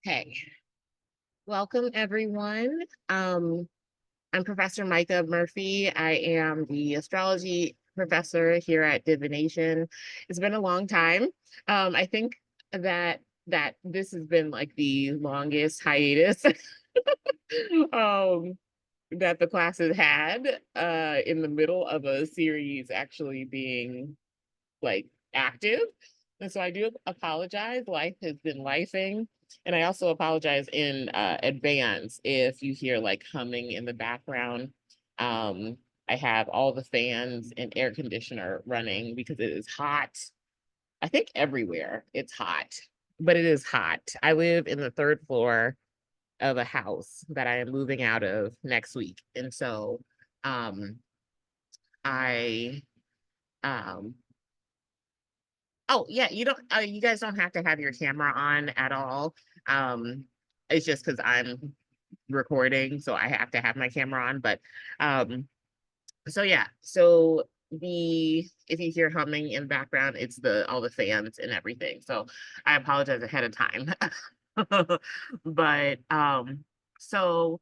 Hey, welcome everyone. I'm Professor Micah Murphy. I am the astrology professor here at Divination. It's been a long time. I think that this has been like the longest hiatus um, that the class has had in the middle of a series actually being like active. And so I do apologize. Life has been lifing. And I also apologize in advance if you hear like humming in the background. Um, I have all the fans and air conditioner running because it is hot. I think everywhere it's hot, but it is hot. I live in the third floor of a house that I am moving out of next week. And so um, I um, oh yeah, you guys don't have to have your camera on at all. Um, it's just because I'm recording, so I have to have my camera on. But um, so yeah, so the if you hear humming in the background, it's the all the fans and everything. So I apologize ahead of time. But so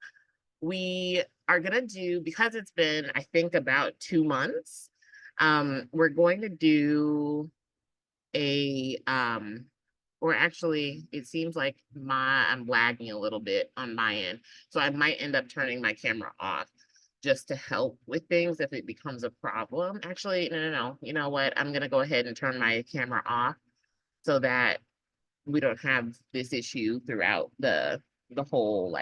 we are gonna do because it's been, I think, about 2 months. We're going to do a or actually it seems like I'm lagging a little bit on my end, so I might end up turning my camera off just to help with things if it becomes a problem. Actually, no, you know what, I'm gonna go ahead and turn my camera off so that we don't have this issue throughout the whole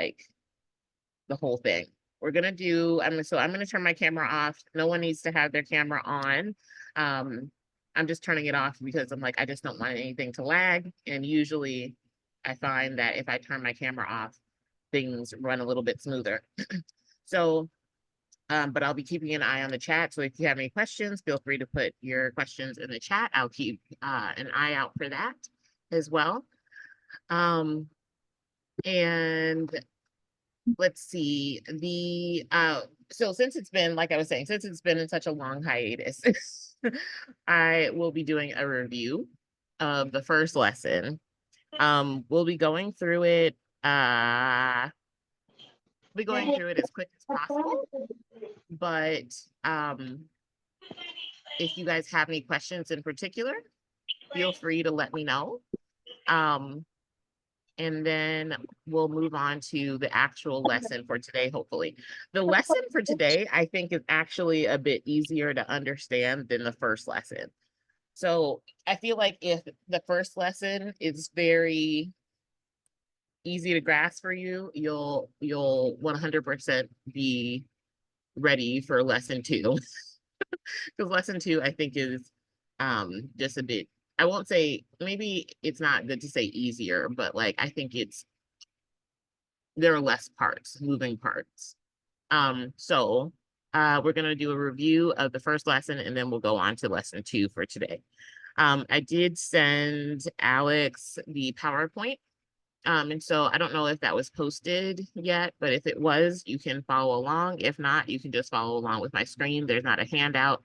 the whole thing. We're gonna do, I'm gonna turn my camera off. No one needs to have their camera on. Um, I'm just turning it off because I'm like, I just don't want anything to lag. And usually I find that if I turn my camera off, things run a little bit smoother. So, but I'll be keeping an eye on the chat. So if you have any questions, feel free to put your questions in the chat. I'll keep an eye out for that as well. Um, and let's see so since it's been, like I was saying, since it's been in such a long hiatus, I will be doing a review of the first lesson. We'll be going through it as quick as possible, but if you guys have any questions in particular, feel free to let me know. And then we'll move on to the actual lesson for today, hopefully. The lesson for today, I think, is actually a bit easier to understand than the first lesson. So I feel like if the first lesson is very easy to grasp for you, you'll 100% be ready for lesson two. Because lesson two, I think, is just a bit, I won't say, maybe it's not good to say easier, but like I think there are less parts, moving parts. So we're gonna do a review of the first lesson and then we'll go on to lesson two for today. I did send Alex the PowerPoint. And so I don't know if that was posted yet, but if it was, you can follow along. If not, you can just follow along with my screen. There's not a handout.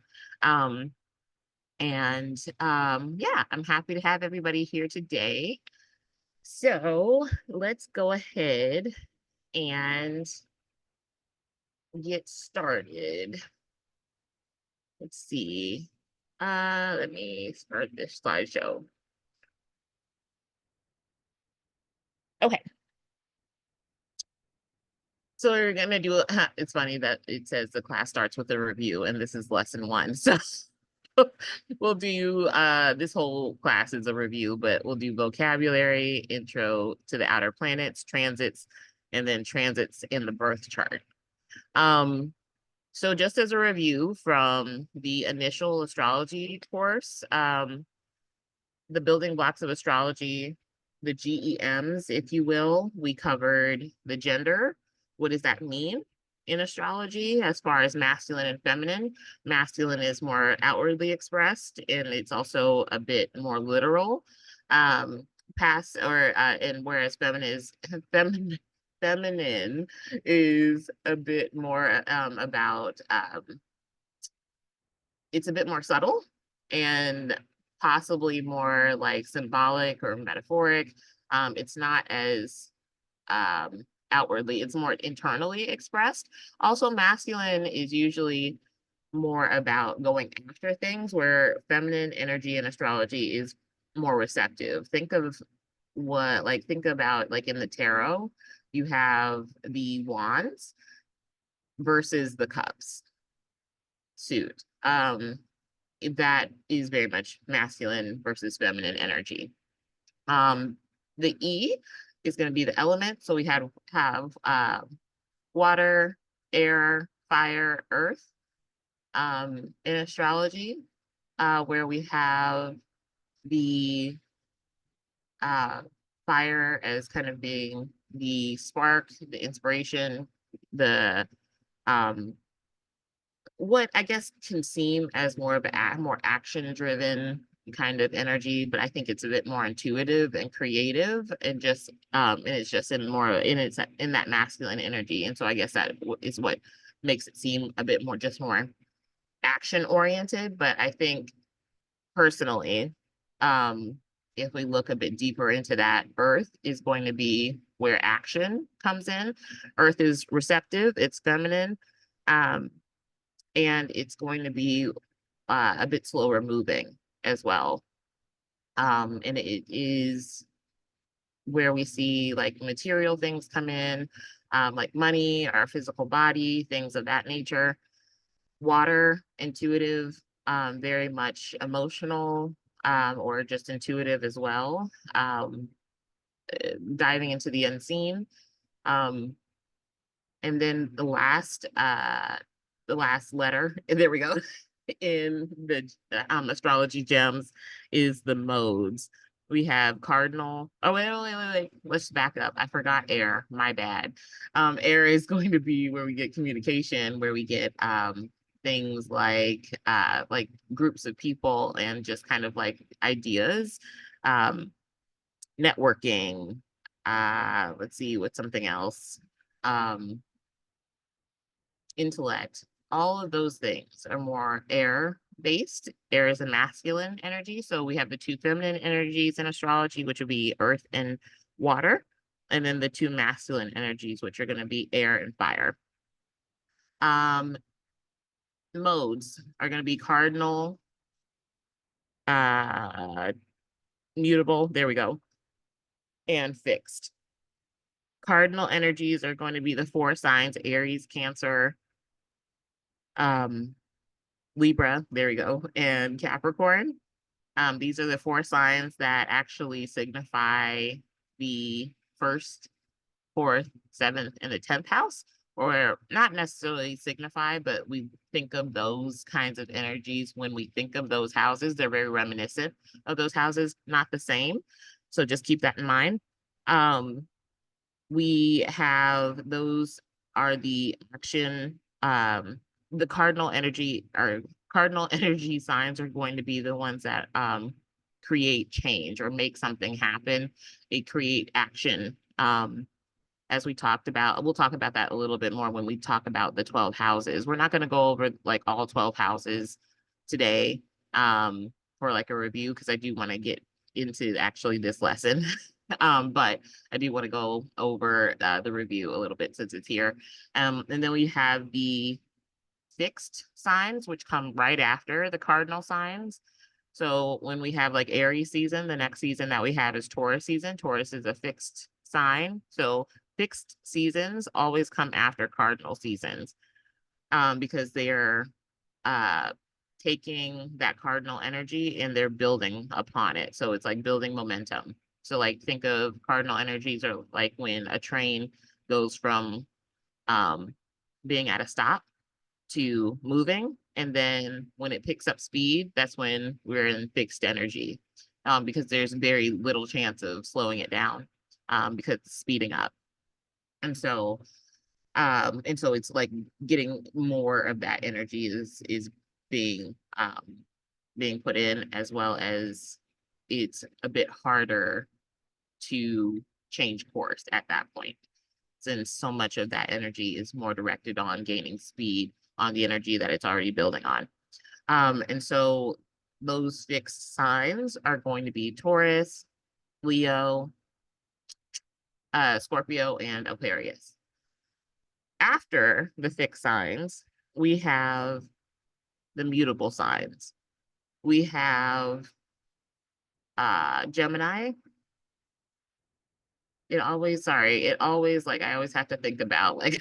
Yeah, I'm happy to have everybody here today. So let's go ahead and get started. Let's see. Let me start this slideshow. Okay. So we're gonna do, it's funny that it says the class starts with a review and this is lesson one. So we'll do, this whole class is a review, but we'll do vocabulary, intro to the outer planets, transits, and then transits in the birth chart. So just as a review from the initial astrology course, the building blocks of astrology, the GEMs, if you will, we covered the gender. What does that mean in astrology as far as masculine and feminine? Masculine is more outwardly expressed, and it's also a bit more literal. And whereas feminine is a bit more about it's a bit more subtle and possibly more like symbolic or metaphoric. It's not as outwardly, it's more internally expressed. Also, masculine is usually more about going after things, where feminine energy in astrology is more receptive. Think about like in the tarot, you have the wands versus the cups suit. That is very much masculine versus feminine energy. The E is going to be the element. So we have water, air, fire, earth in astrology, where we have the uh, fire as kind of being the spark, the inspiration, the um, what I guess can seem as more of a more action driven kind of energy, but I think it's a bit more intuitive and creative, and just and it's just in that masculine energy. And so I guess that is what makes it seem a bit more just more action oriented. But I think personally, um, if we look a bit deeper into that, Earth is going to be where action comes in. Earth is receptive, it's feminine, um, and it's going to be a bit slower moving as well. And it is where we see like material things come in, like money, our physical body, things of that nature. Water, intuitive, very much emotional, or just intuitive as well. Diving into the unseen. Um, and then the last letter, there we go, in the astrology gems is the modes. We have cardinal. Oh, wait. Let's back up. I forgot air. My bad. Air is going to be where we get communication, where we get things like groups of people and just kind of like ideas, um, networking. Let's see, what's something else? Um, Intellect. All of those things are more air based. Air is a masculine energy. So we have the two feminine energies in astrology, which would be earth and water. And then the two masculine energies, which are going to be air and fire. Modes are going to be cardinal, uh, mutable, there we go, and fixed. Cardinal energies are going to be the four signs: Aries, Cancer, um, Libra, there we go, and Capricorn. These are the four signs that actually signify the first, fourth, seventh, and the 10th house, or not necessarily signify, but we think of those kinds of energies when we think of those houses. They're very reminiscent of those houses, not the same. So just keep that in mind. We have those are the cardinal energy signs are going to be the ones that create change or make something happen. They create action. As we talked about, we'll talk about that a little bit more when we talk about the 12 houses. We're not going to go over like all 12 houses today for like a review, because I do want to get into actually this lesson. But I do want to go over the review a little bit since it's here. And then we have the fixed signs, which come right after the cardinal signs. So when we have like Aries season, the next season that we have is Taurus season. Taurus is a fixed sign. So fixed seasons always come after cardinal seasons, because they're uh, taking that cardinal energy and they're building upon it. So it's like building momentum. So like think of cardinal energies, or like when a train goes from um, being at a stop to moving. And then when it picks up speed, that's when we're in fixed energy, because there's very little chance of slowing it down, because it's speeding up. And so it's like getting more of that energy is being put in, as well as it's a bit harder to change course at that point, since so much of that energy is more directed on gaining speed on the energy that it's already building on. And so those fixed signs are going to be Taurus, Leo, Scorpio and Aquarius. After the fixed signs, we have the mutable signs. We have Gemini. It always like I always have to think about like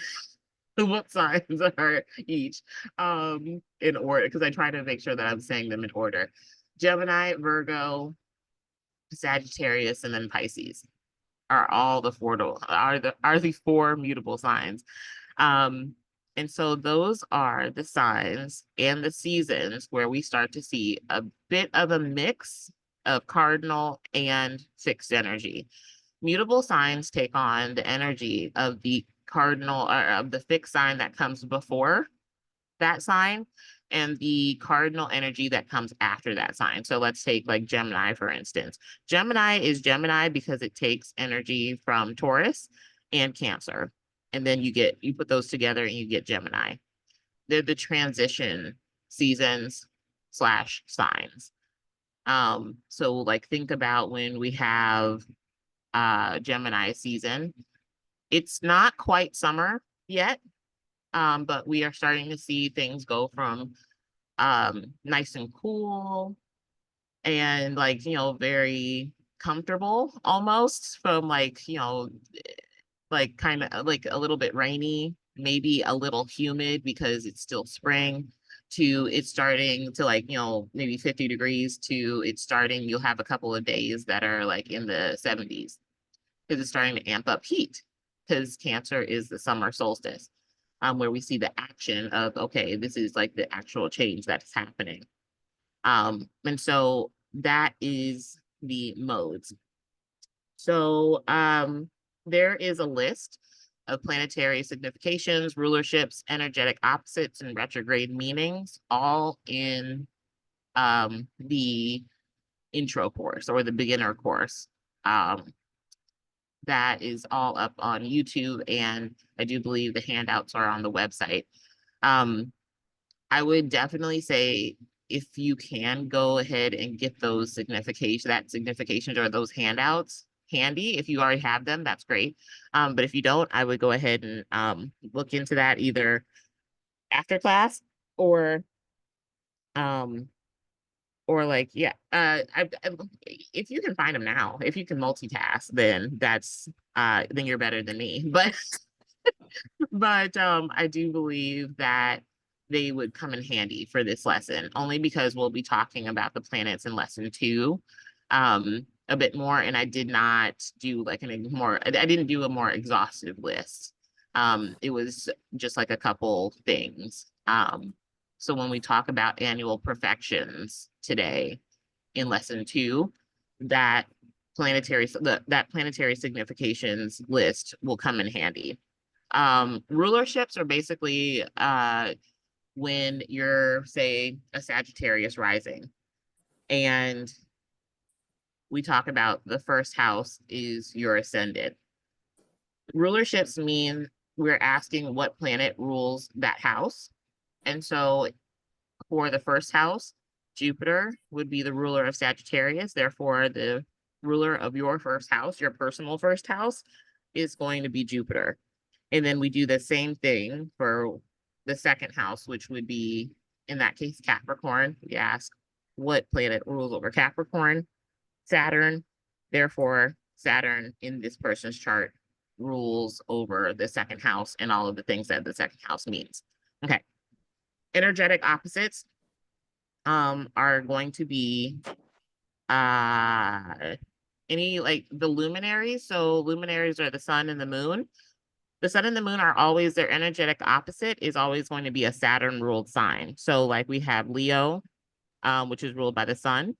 what signs are each in order because I try to make sure that I'm saying them in order. Gemini, Virgo, Sagittarius, and then Pisces are all the four mutable signs. Um, and so those are the signs and the seasons where we start to see a bit of a mix of cardinal and fixed energy. Mutable signs take on the energy of the cardinal or of the fixed sign that comes before that sign and the cardinal energy that comes after that sign. So let's take like Gemini, for instance. Gemini is Gemini because it takes energy from Taurus and Cancer. And then you put those together and you get Gemini. They're the transition seasons slash signs. So like think about when we have Gemini season. It's not quite summer yet, but we are starting to see things go from nice and cool and like, very comfortable almost from like, like kind of like a little bit rainy, maybe a little humid because it's still spring to it's starting to like, maybe 50 degrees to it's starting, you'll have a couple of days that are like in the 70s because it's starting to amp up heat because Cancer is the summer solstice, where we see the action of, okay, this is like the actual change that is happening. And so that is the modes. So there is a list of planetary significations, rulerships, energetic opposites, and retrograde meanings, all in the intro course or the beginner course. That is all up on YouTube, and I do believe the handouts are on the website. I would definitely say if you can go ahead and get those significations or those handouts handy. If you already have them, that's great. But if you don't, I would go ahead and look into that either after class or um like yeah if you can find them now, if you can multitask, then then you're better than me. But I do believe that they would come in handy for this lesson, only because we'll be talking about the planets in lesson 2 a bit more, and I did not do like I didn't do a more exhaustive list. It was just like a couple things. So when we talk about annual perfections today in lesson 2, that that planetary significations list will come in handy. Rulerships are basically when you're, say, a Sagittarius rising, and we talk about the first house is your ascendant. Rulerships mean we're asking what planet rules that house. And so for the first house, Jupiter would be the ruler of Sagittarius. Therefore, the ruler of your first house, your personal first house, is going to be Jupiter. And then we do the same thing for the second house, which would be, in that case, Capricorn. We ask what planet rules over Capricorn? Saturn. Therefore, Saturn in this person's chart rules over the second house and all of the things that the second house means. Okay. Energetic opposites are going to be any like the luminaries. So luminaries are the sun and the moon. The sun and the moon are always, their energetic opposite is always going to be a Saturn ruled sign. So like we have Leo, which is ruled by the sun.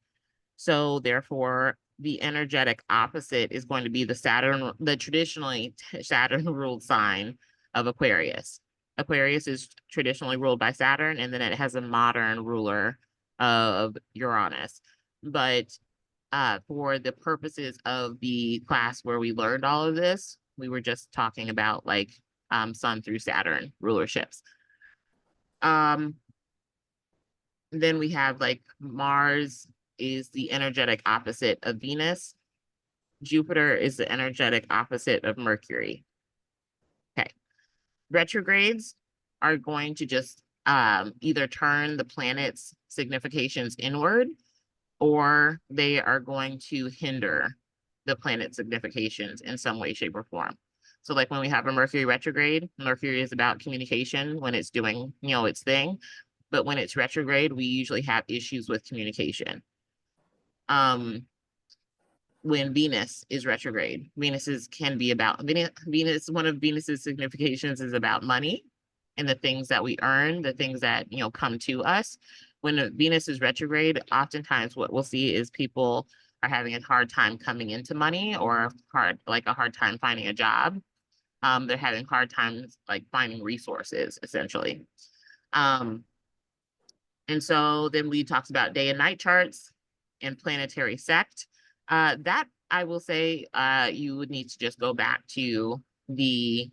So therefore the energetic opposite is going to be the traditionally Saturn ruled sign of Aquarius. Aquarius is traditionally ruled by Saturn, and then it has a modern ruler of Uranus. But for the purposes of the class where we learned all of this, we were just talking about like Sun through Saturn rulerships. Then we have like Mars is the energetic opposite of Venus. Jupiter is the energetic opposite of Mercury. Okay. Retrogrades are going to just either turn the planet's significations inward, or they are going to hinder the planet's significations in some way, shape, or form. So like when we have a Mercury retrograde, Mercury is about communication when it's doing, its thing. But when it's retrograde, we usually have issues with communication. When Venus is retrograde, can be about Venus. One of Venus's significations is about money and the things that we earn, the things that come to us. When Venus is retrograde, oftentimes what we'll see is people are having a hard time coming into money, or a hard time finding a job. They're having hard times like finding resources, essentially. And so then we talked about day and night charts and planetary sect. That I will say you would need to just go back to the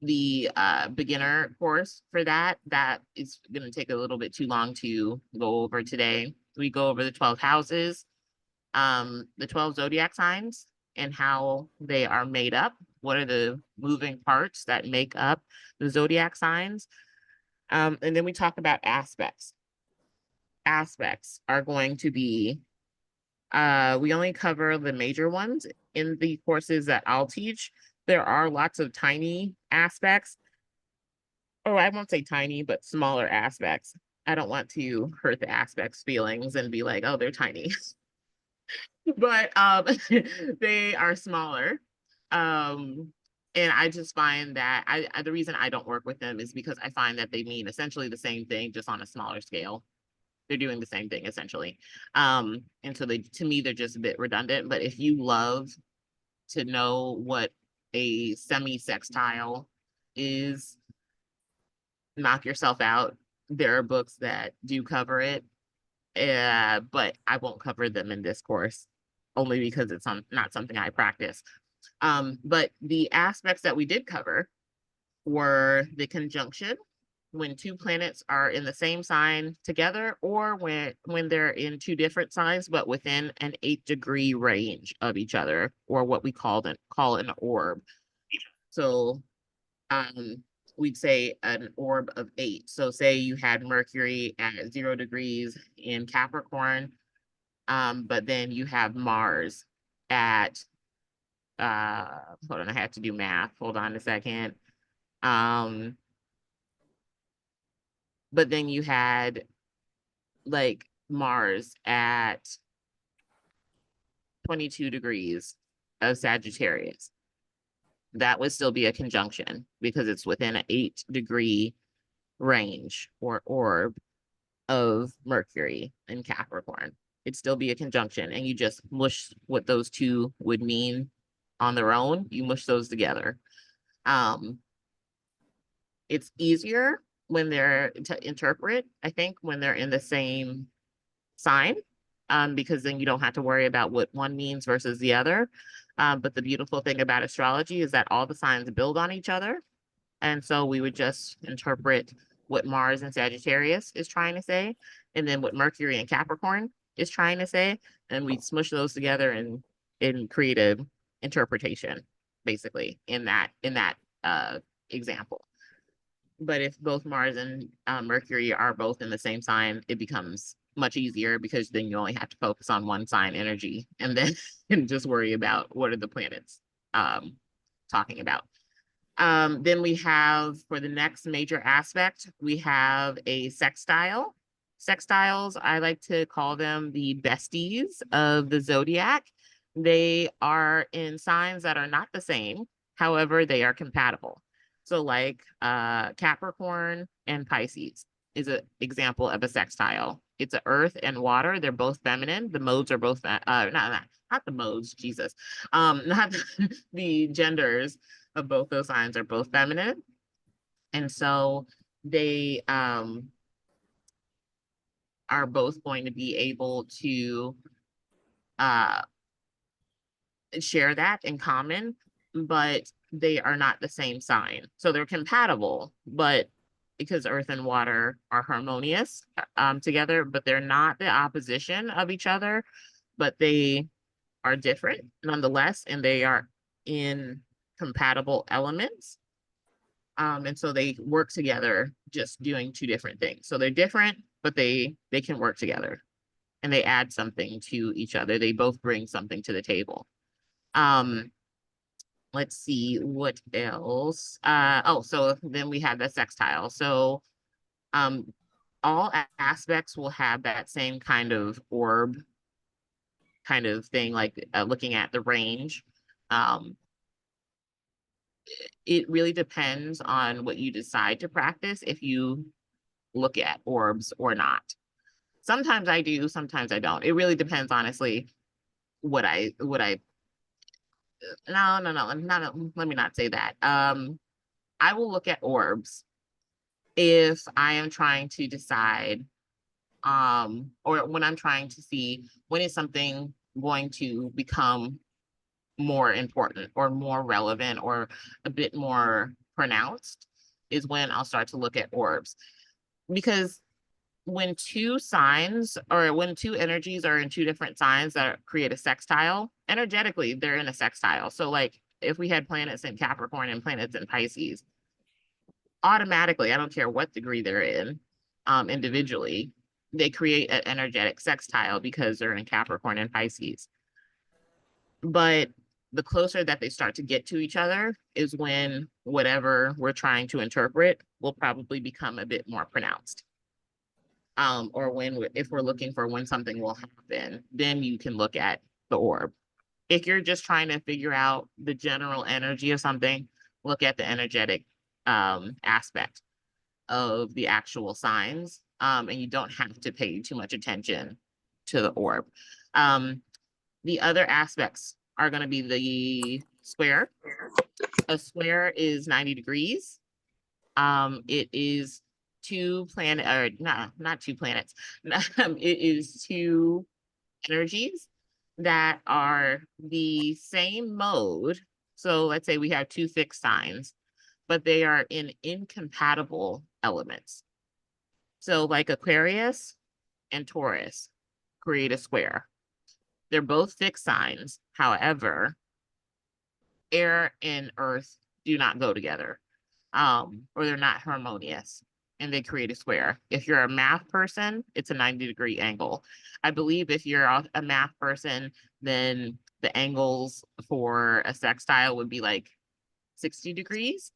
beginner course for that. That is going to take a little bit too long to go over today. We go over the 12 houses, the 12 zodiac signs, and how they are made up. What are the moving parts that make up the zodiac signs? And then we talk about aspects. Aspects are going to be, we only cover the major ones in the courses that I'll teach. There are lots of tiny aspects. Oh, I won't say tiny, but smaller aspects. I don't want to hurt the aspects' feelings and be like, oh, they're tiny. But they are smaller. And I just find that the reason I don't work with them is because I find that they mean essentially the same thing, just on a smaller scale. They're doing the same thing essentially. And so to me, they're just a bit redundant. But if you love to know what a semi-sextile is, knock yourself out. There are books that do cover it, but I won't cover them in this course, only because it's not something I practice. But the aspects that we did cover were the conjunction, when two planets are in the same sign together, or when they're in two different signs, but within an 8-degree range of each other, or what we call an orb. So we'd say an orb of 8. So say you had Mercury at 0 degrees in Capricorn, but then you have Mars at hold on, I have to do math. Hold on a second. But then you had like Mars at 22 degrees of Sagittarius. That would still be a conjunction because it's within an 8-degree range or orb of Mercury in Capricorn. It'd still be a conjunction, and you just mush what those two would mean on their own. You mush those together. It's easier when they're to interpret, I think, when they're in the same sign, because then you don't have to worry about what one means versus the other. But the beautiful thing about astrology is that all the signs build on each other. And so we would just interpret what Mars and Sagittarius is trying to say, and then what Mercury and Capricorn is trying to say, and we smush those together and create a interpretation, basically, in that example. But if both Mars and Mercury are both in the same sign, it becomes much easier because then you only have to focus on one sign energy and then and just worry about what are the planets talking about. Then we have, for the next major aspect, we have a sextile. Sextiles, I like to call them the besties of the zodiac. They are in signs that are not the same. However, they are compatible. So like Capricorn and Pisces is an example of a sextile. It's a earth and water. They're both feminine. The modes are both, not the modes, Jesus. Not the genders of both those signs are both feminine. And so they are both going to be able to share that in common, but they are not the same sign. So they're compatible, but because earth and water are harmonious together, but they're not the opposition of each other. but they are different nonetheless, and they are in compatible elements. And so they work together, just doing two different things. So they're different, but they can work together, and they add something to each other. They both bring something to the table. Let's see what else. Oh, so then we have the sextile. So all aspects will have that same kind of orb kind of thing, like looking at the range. Um, it really depends on what you decide to practice if you look at orbs or not. Sometimes I do, sometimes I don't. It really depends, honestly, what I no, let me not say that. I will look at orbs if I am trying to decide or when I'm trying to see when is something going to become more important or more relevant or a bit more pronounced, is when I'll start to look at orbs. Because when two signs or when two energies are in two different signs that create a sextile, energetically, they're in a sextile. So, like, if we had planets in Capricorn and planets in Pisces, automatically, I don't care what degree they're in, individually, they create an energetic sextile because they're in Capricorn and Pisces. But the closer that they start to get to each other is when whatever we're trying to interpret will probably become a bit more pronounced. Or when, if we're looking for when something will happen, then you can look at the orb. If you're just trying to figure out the general energy of something, look at the energetic aspect of the actual signs, and you don't have to pay too much attention to the orb. The other aspects are going to be the square. A square is 90 degrees. It is two planet, or not two planets. It is two energies that are the same mode. So let's say we have two fixed signs, but they are in incompatible elements. So like Aquarius and Taurus create a square. They're both fixed signs. However, air and earth do not go together, or they're not harmonious, and they create a square. If you're a math person, it's a 90-degree angle. I believe if you're a math person, then the angles for a sextile would be like 60 degrees.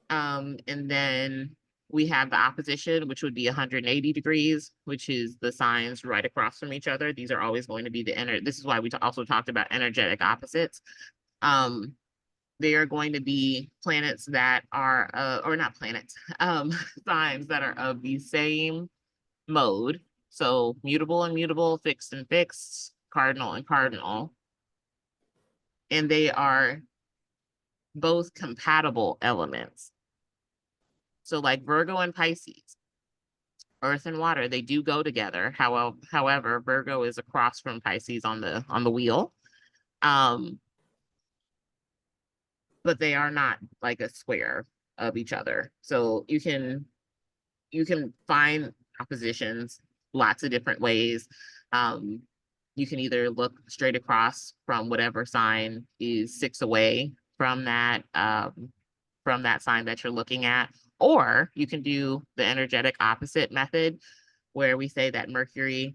And then we have the opposition, which would be 180 degrees, which is the signs right across from each other. These are always going to be this is why we also talked about energetic opposites. They are going to be planets that are, or not planets, signs that are of the same mode. So mutable and mutable, fixed and fixed, cardinal and cardinal. And they are both compatible elements. So like Virgo and Pisces, earth and water, they do go together. However, Virgo is across from Pisces on the wheel. But they are not like a square of each other. So you can find oppositions lots of different ways. You can either look straight across from whatever sign is 6 away from that sign that you're looking at, or you can do the energetic opposite method, where we say that Mercury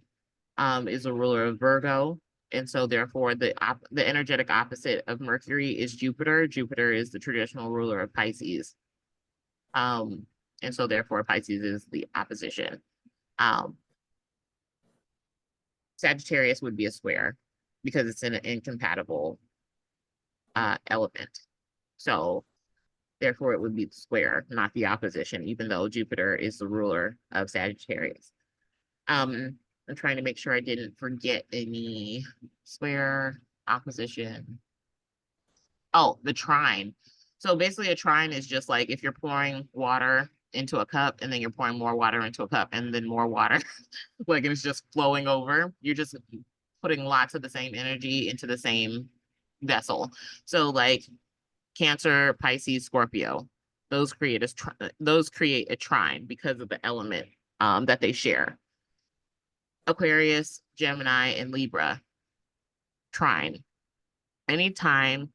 is a ruler of Virgo. And so therefore the energetic opposite of Mercury is Jupiter. Jupiter is the traditional ruler of Pisces. And so therefore Pisces is the opposition. Sagittarius would be a square because it's an incompatible element. So therefore it would be the square, not the opposition, even though Jupiter is the ruler of Sagittarius. I'm trying to make sure I didn't forget any square, opposition. Oh, the trine. So basically a trine is just like if you're pouring water into a cup and then you're pouring more water into a cup and then more water, like it's just flowing over. You're just putting lots of the same energy into the same vessel. So like Cancer, Pisces, Scorpio, those create a trine because of the element that they share. Aquarius, Gemini, and Libra, trine. Anytime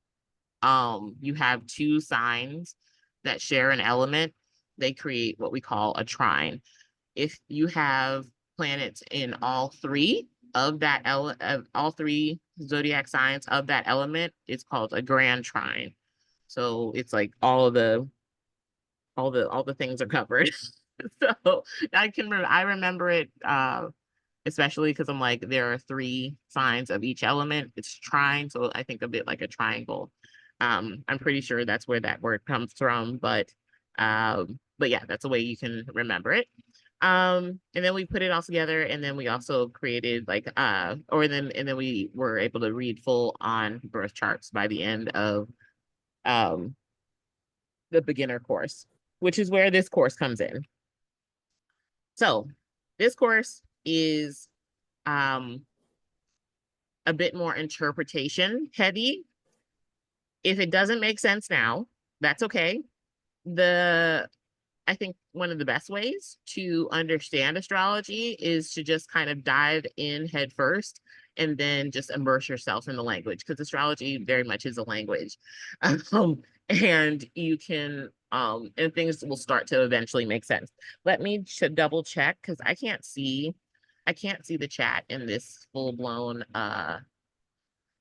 you have two signs that share an element, they create what we call a trine. If you have planets in all three of that all three zodiac signs of that element, it's called a grand trine. So it's like all the things are covered. So I remember it especially because I'm like there are three signs of each element. It's trine, so I think of it like a triangle. I'm pretty sure that's where that word comes from, but yeah, that's a way you can remember it. And then we put it all together, and then we also created like and then we were able to read full on birth charts by the end of um the beginner course, which is where this course comes in. So this course is um a bit more interpretation heavy. If it doesn't make sense now, that's okay. The I think one of the best ways to understand astrology is to just kind of dive in head first and then just immerse yourself in the language, because astrology very much is a language. And you can and things will start to eventually make sense. Let me double check because I can't see the chat in this full blown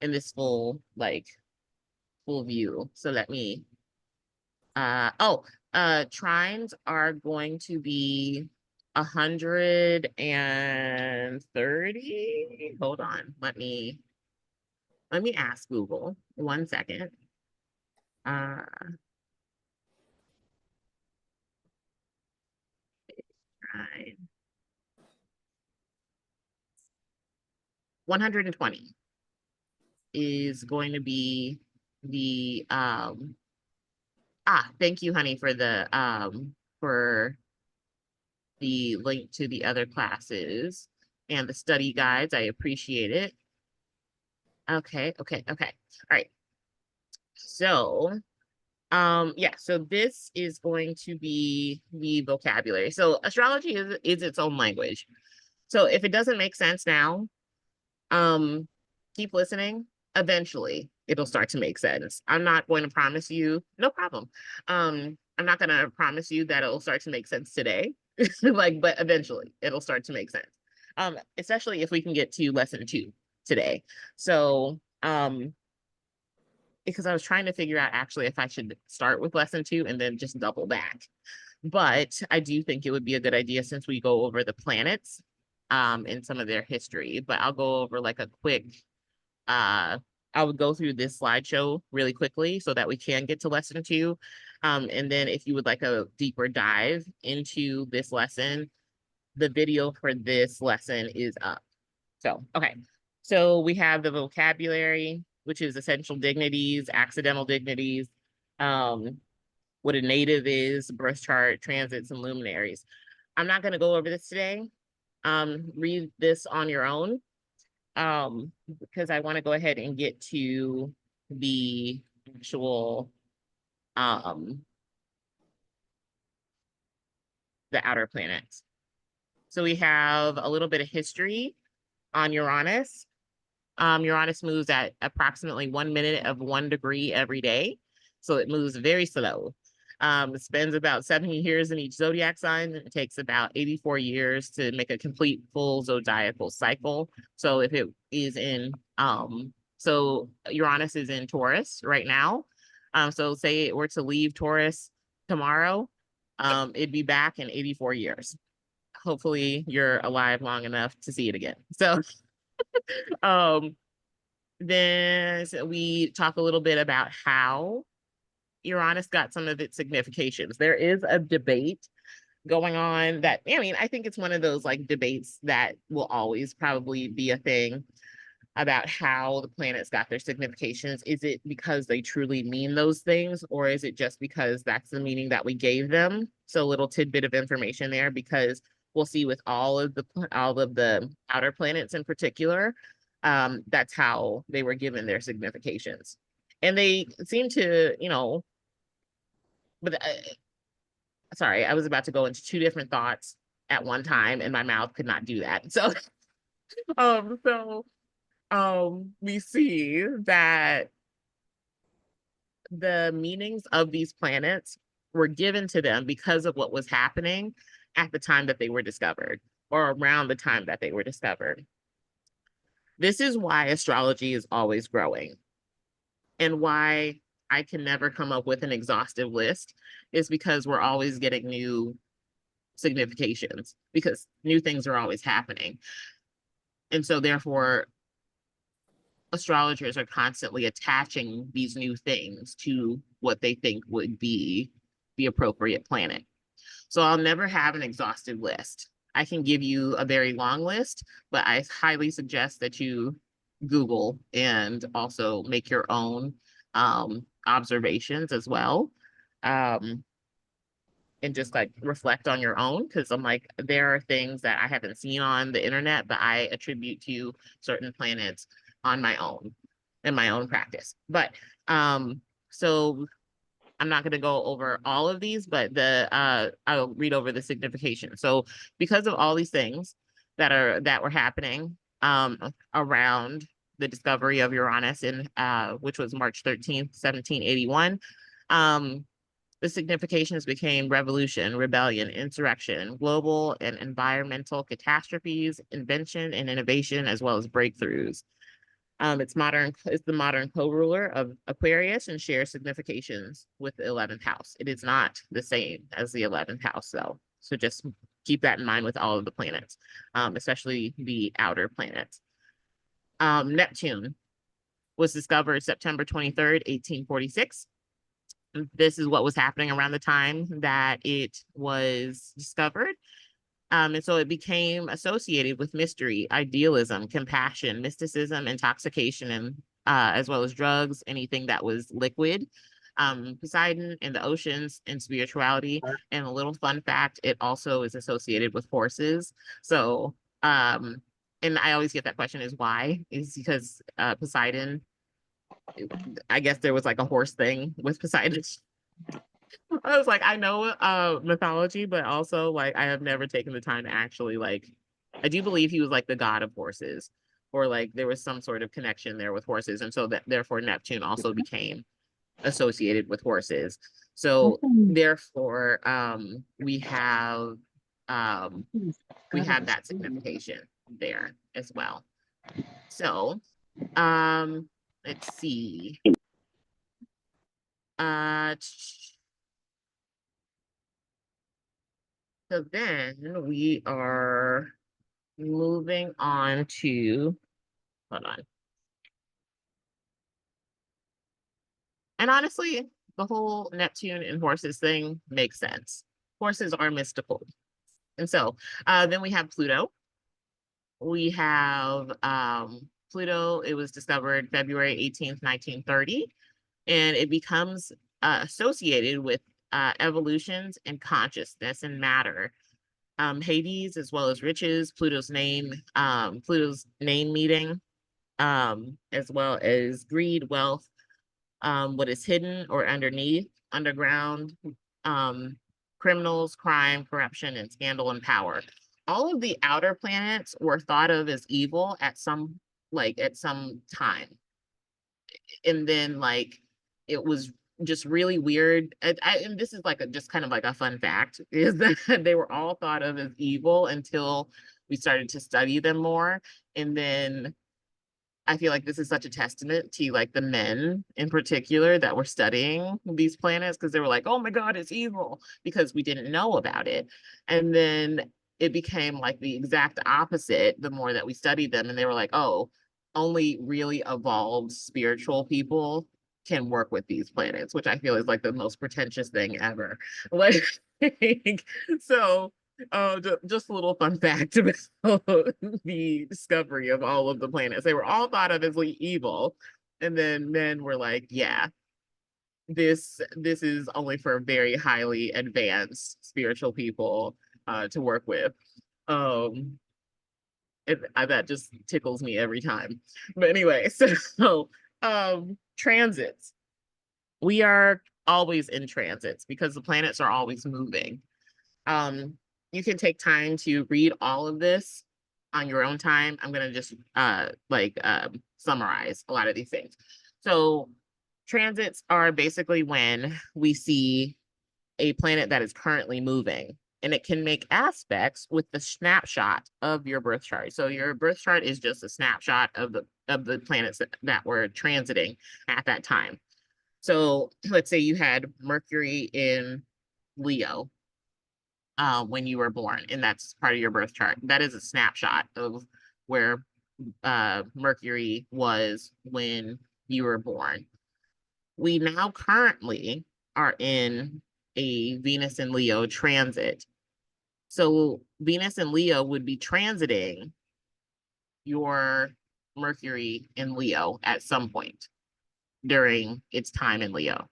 in this full view. So let me trines are going to be 130. Hold on. Let me ask Google. 1 second. Uh trine. 120 is going to be the thank you, honey, for the link to the other classes and the study guides. I appreciate it. Okay. All right. So, yeah, so this is going to be the vocabulary. So astrology is its own language. So if it doesn't make sense now, um, keep listening. Eventually, it'll start to make sense. I'm not going to promise you, no problem. I'm not going to promise you that it'll start to make sense today. Like, but eventually it'll start to make sense. Especially if we can get to lesson 2 today. So, because I was trying to figure out actually if I should start with lesson 2 and then just double back. But I do think it would be a good idea since we go over the planets and some of their history. But I'll go over like a quick I would go through this slideshow really quickly so that we can get to lesson 2. And then if you would like a deeper dive into this lesson, the video for this lesson is up. So, okay. So we have the vocabulary, which is essential dignities, accidental dignities, what a native is, birth chart, transits, and luminaries. I'm not going to go over this today. Read this on your own because I want to go ahead and get to the actual the outer planets. So we have a little bit of history on Uranus. Uranus moves at approximately 1 minute of 1 degree every day. So it moves very slow. It spends about 70 years in each zodiac sign. It takes about 84 years to make a complete full zodiacal cycle. So if it is in, so Uranus is in Taurus right now. So say it were to leave Taurus tomorrow, it'd be back in 84 years. Hopefully you're alive long enough to see it again. So um, then we talk a little bit about how Uranus got some of its significations. There is a debate going on that, I mean, I think it's one of those like debates that will always probably be a thing about how the planets got their significations. Is it because they truly mean those things, or is it just because that's the meaning that we gave them? So a little tidbit of information there, because we'll see with all of the outer planets in particular, that's how they were given their significations. And they seem to, but sorry, I was about to go into 2 different thoughts at one time and my mouth could not do that. So, so we see that the meanings of these planets were given to them because of what was happening at the time that they were discovered, or around the time that they were discovered. This is why astrology is always growing, and why I can never come up with an exhaustive list is because we're always getting new significations, because new things are always happening. And so therefore, astrologers are constantly attaching these new things to what they think would be the appropriate planet. So I'll never have an exhaustive list. I can give you a very long list, but I highly suggest that you Google and also make your own observations as well. Um, and just like reflect on your own, because I'm like, there are things that I haven't seen on the internet, but I attribute to certain planets on my own, in my own practice. But so I'm not going to go over all of these, but I'll read over the signification. So because of all these things that were happening around the discovery of Uranus in which was March 13th, 1781, the significations became revolution, rebellion, insurrection, global and environmental catastrophes, invention and innovation, as well as breakthroughs. It's the modern co-ruler of Aquarius and shares significations with the 11th house. It is not the same as the 11th house, though. So just keep that in mind with all of the planets, especially the outer planets. Neptune was discovered September 23rd, 1846. This is what was happening around the time that it was discovered. And so it became associated with mystery, idealism, compassion, mysticism, intoxication, and as well as drugs, anything that was liquid. Poseidon and the oceans and spirituality. And a little fun fact, it also is associated with horses. So, and I always get that question is why? Is because Poseidon, I guess there was like a horse thing with Poseidon. I was like, I know mythology, but also like I have never taken the time to actually like I do believe he was like the god of horses, or like there was some sort of connection there with horses. And so that therefore Neptune also became associated with horses. So therefore we have that signification there as well. So let's see. So then we are moving on to, hold on. And honestly, the whole Neptune and horses thing makes sense. Horses are mystical. And so then we have Pluto. We have Pluto, it was discovered February 18th, 1930, and it becomes associated with evolutions and consciousness and matter. Hades, as well as riches, Pluto's name meeting, as well as greed, wealth, what is hidden or underneath, underground, criminals, crime, corruption, and scandal and power. All of the outer planets were thought of as evil at some time. And then like it was just really weird. And this is like just kind of like a fun fact is that they were all thought of as evil until we started to study them more. And then I feel like this is such a testament to like the men in particular that were studying these planets, because they were like, oh my God, it's evil, because we didn't know about it. And then it became like the exact opposite the more that we studied them. And they were like, oh, only really evolved spiritual people can work with these planets, which I feel is like the most pretentious thing ever. Like, so just a little fun fact about the discovery of all of the planets. They were all thought of as like evil, and then men were like, "Yeah, this is only for very highly advanced spiritual people to work with." Um, that just tickles me every time. But anyway, so transits. We are always in transits because the planets are always moving. You can take time to read all of this on your own time, I'm gonna just summarize a lot of these things. So transits are basically when we see a planet that is currently moving, and it can make aspects with the snapshot of your birth chart. So your birth chart is just a snapshot of the planets that were transiting at that time. So let's say you had Mercury in Leo when you were born, and that's part of your birth chart. That is a snapshot of where Mercury was when you were born. We now currently are in a Venus in Leo transit. So Venus in Leo would be transiting your Mercury in Leo at some point during its time in Leo,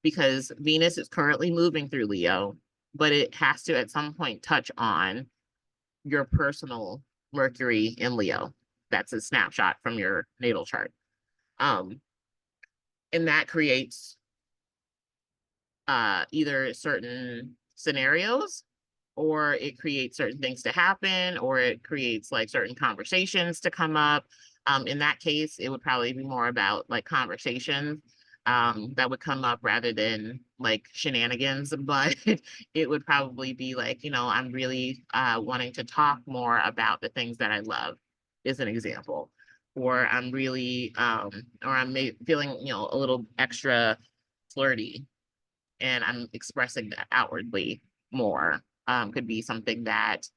because Venus is currently moving through Leo, but it has to at some point touch on your personal Mercury in Leo. That's a snapshot from your natal chart. And that creates either certain scenarios, or it creates certain things to happen, or it creates like certain conversations to come up. In that case, it would probably be more about like conversations that would come up rather than like shenanigans, but it would probably be like, I'm really wanting to talk more about the things that I love, is an example. Or I'm really, or I'm feeling, a little extra flirty, and I'm expressing that outwardly more. Could be something that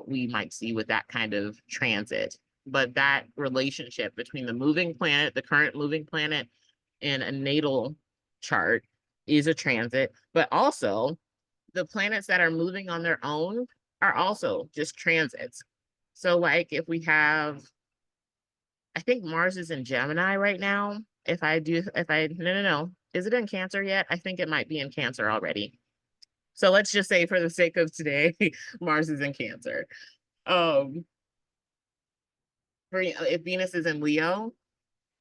we might see with that kind of transit. But that relationship between the moving planet, the current moving planet, and a natal chart is a transit, but also the planets that are moving on their own are also just transits. So, like, if we have, I think Mars is in Gemini right now. No. Is it in Cancer yet? I think it might be in Cancer already. So let's just say, for the sake of today, Mars is in Cancer. Um, if Venus is in Leo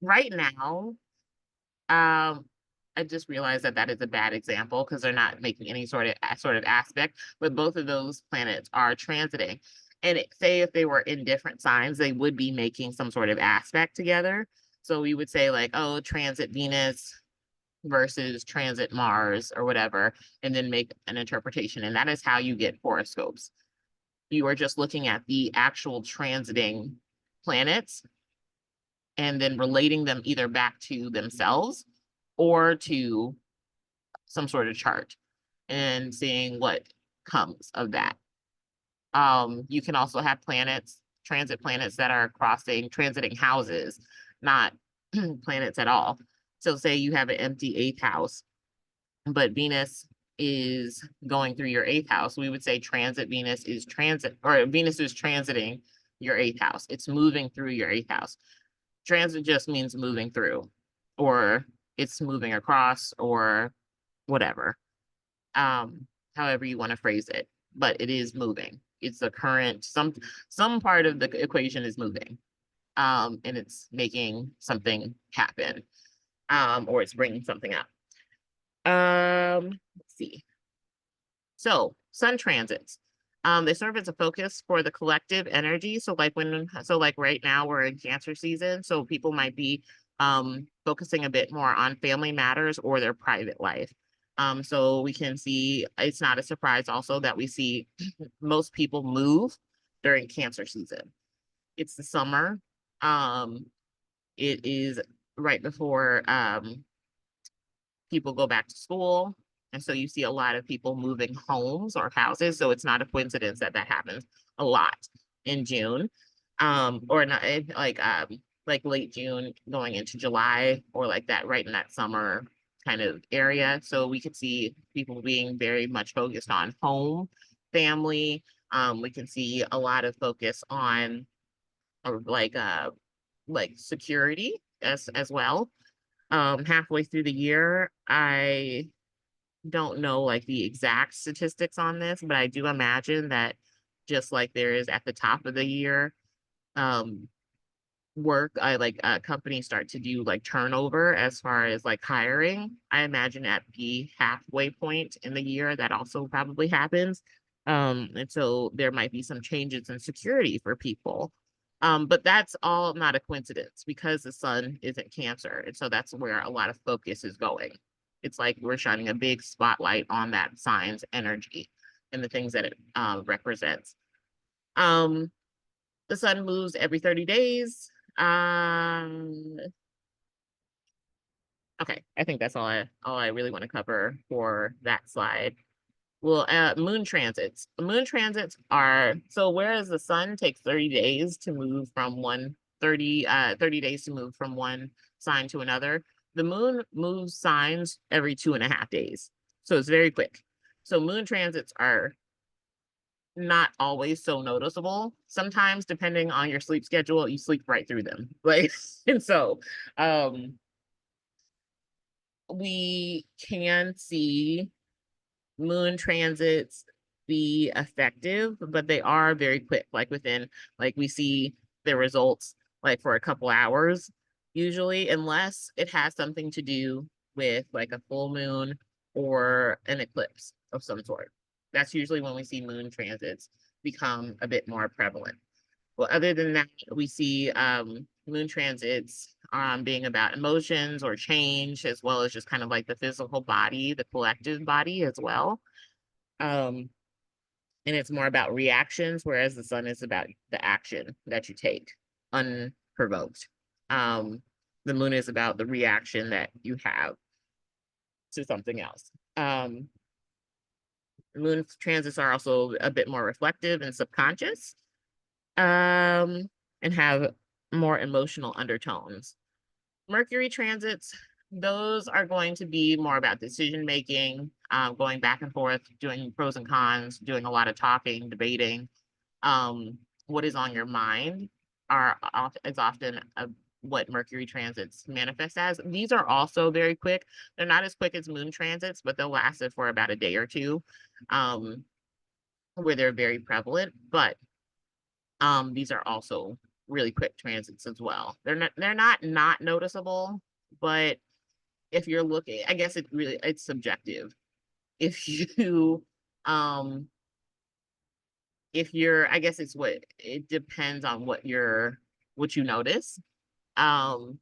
right now, I just realized that that is a bad example because they're not making any sort of aspect, but both of those planets are transiting. And say if they were in different signs, they would be making some sort of aspect together. So we would say like, oh, transit Venus versus transit Mars or whatever, and then make an interpretation. And that is how you get horoscopes. You are just looking at the actual transiting planets and then relating them either back to themselves or to some sort of chart and seeing what comes of that. You can also have transit planets that are transiting houses, not planets at all. So say you have an empty eighth house, but Venus is going through your eighth house. We would say Venus is transiting your eighth house. It's moving through your eighth house. Transit just means moving through, or it's moving across, or whatever. However you want to phrase it, but it is moving. It's the current, some part of the equation is moving, and it's making something happen, or it's bringing something up. Let's see. So sun transits, they serve as a focus for the collective energy. So like right now we're in Cancer season, so people might be focusing a bit more on family matters or their private life. So we can see, it's not a surprise also that we see most people move during Cancer season. It's the summer. It is right before people go back to school. And so you see a lot of people moving homes or houses. So it's not a coincidence that that happens a lot in June, or not like late June going into July, or like that right in that summer kind of area. So we could see people being very much focused on home, family. We can see a lot of focus on like security as well. Halfway through the year, I don't know like the exact statistics on this, but I do imagine that just like there is at the top of the year, um, companies start to do like turnover as far as like hiring. I imagine at the halfway point in the year that also probably happens. And so there might be some changes in security for people. But that's all not a coincidence because the sun is in Cancer. And so that's where a lot of focus is going. It's like we're shining a big spotlight on that sign's energy and the things that it represents. Um, the sun moves every 30 days. Okay, I think that's all I really want to cover for that slide. Well, moon transits. Moon transits are, so whereas the sun takes 30 days to move from 30 days to move from one sign to another, the moon moves signs every 2.5 days. So it's very quick. So moon transits are not always so noticeable. Sometimes, depending on your sleep schedule, you sleep right through them. Like, and so we can see moon transits be effective, but they are very quick. Like within, like we see the results like for a couple hours, usually, unless it has something to do with like a full moon or an eclipse of some sort. That's usually when we see moon transits become a bit more prevalent. Well, other than that, we see moon transits being about emotions or change, as well as just kind of like the physical body, the collective body as well. Um, and it's more about reactions, whereas the sun is about the action that you take unprovoked. Um, the moon is about the reaction that you have to something else. Moon transits are also a bit more reflective and subconscious, and have more emotional undertones. Mercury transits, those are going to be more about decision making, going back and forth, doing pros and cons, doing a lot of talking, debating. What is on your mind is often what Mercury transits manifest as. These are also very quick. They're not as quick as moon transits, but they'll last it for about a day or two, where they're very prevalent. But these are also really quick transits as well. They're not noticeable, but if you're looking, I guess it's subjective. If you um if you're, I guess it depends on what you notice. Um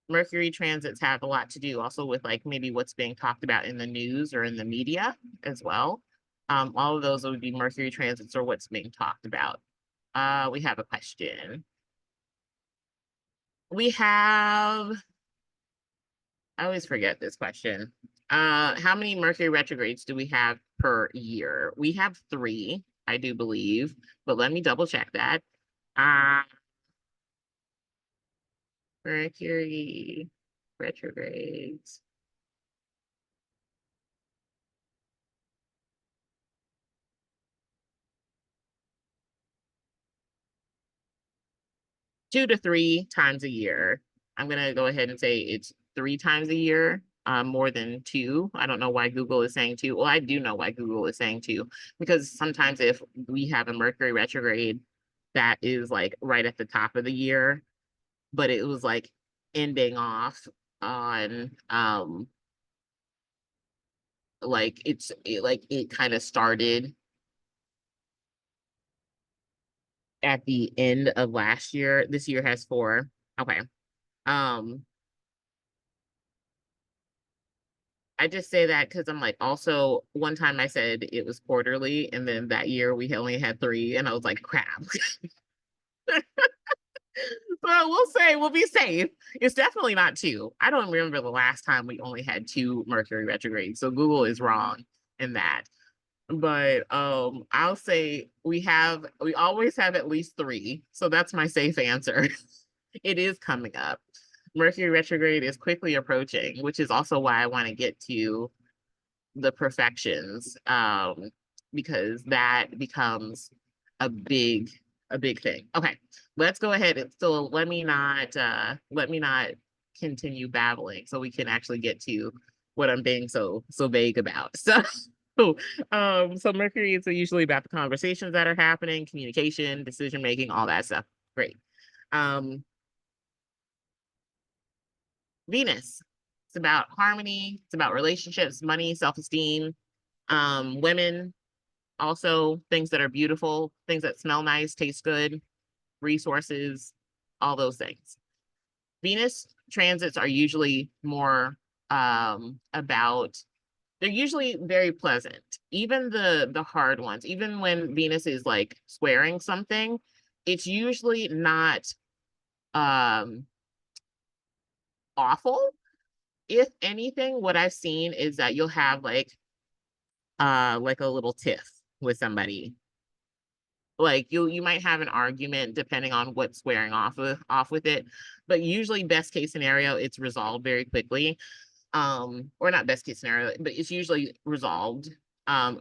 Mercury transits have a lot to do also with like maybe what's being talked about in the news or in the media as well. All of those would be Mercury transits or what's being talked about. We have a question. We have, I always forget this question. How many Mercury retrogrades do we have per year? We have three, I do believe, but let me double check that. Uh, Mercury retrogrades. 2 to 3 times a year. I'm gonna go ahead and say it's 3 times a year, more than two. I don't know why Google is saying two. Well, I do know why Google is saying two, because sometimes if we have a Mercury retrograde that is like right at the top of the year, but it was like ending off on like it kind of started at the end of last year. This year has four. Okay. Um, I just say that because I'm like, also one time I said it was quarterly, and then that year we only had three, and I was like, crap. So we'll say we'll be safe. It's definitely not two. I don't remember the last time we only had two Mercury retrogrades. So Google is wrong in that. But I'll say we always have at least three. So that's my safe answer. It is coming up. Mercury retrograde is quickly approaching, which is also why I want to get to the perfections, because that becomes a big a big thing. Okay, let's go ahead and still let me not continue babbling so we can actually get to what I'm being so vague about. So Mercury is usually about the conversations that are happening, communication, decision making, all that stuff. Great. um Venus, it's about harmony, it's about relationships, money, self-esteem, women, also things that are beautiful, things that smell nice, taste good, resources, all those things. Venus transits are usually more about, they're usually very pleasant. Even the hard ones, even when Venus is like squaring something, it's usually not um awful. If anything, what I've seen is that you'll have like a little tiff with somebody. Like you might have an argument depending on what's squaring off with it, but usually best case scenario, it's resolved very quickly. Or not best case scenario, but it's usually resolved.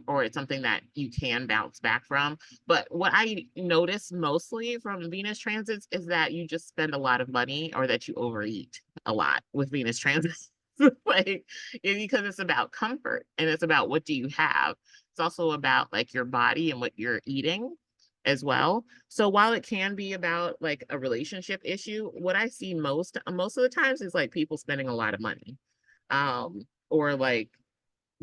Or it's something that you can bounce back from. But what I notice mostly from Venus transits is that you just spend a lot of money or that you overeat a lot with Venus transits. Like, because it's about comfort and it's about what do you have. It's also about like your body and what you're eating as well. So while it can be about like a relationship issue, what I see most of the times is like people spending a lot of money, or like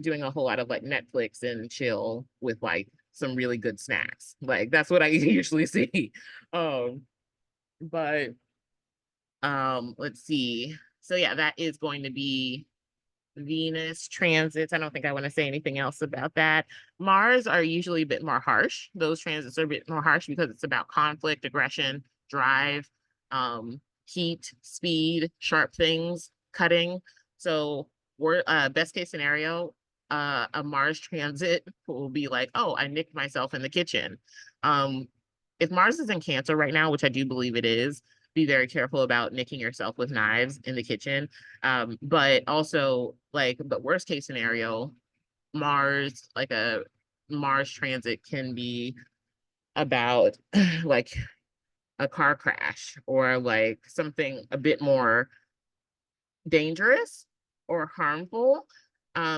doing a whole lot of like Netflix and chill with like some really good snacks. Like that's what I usually see. Um, but let's see. So yeah, that is going to be Venus transits. I don't think I want to say anything else about that. Mars are usually a bit more harsh. Those transits are a bit more harsh because it's about conflict, aggression, drive, heat, speed, sharp things, cutting. So we're best case scenario, a Mars transit will be like, oh, I nicked myself in the kitchen. Um, if Mars is in Cancer right now, which I do believe it is, be very careful about nicking yourself with knives in the kitchen. But also like, but worst case scenario, Mars, like a Mars transit can be about like a car crash or like something a bit more dangerous or harmful,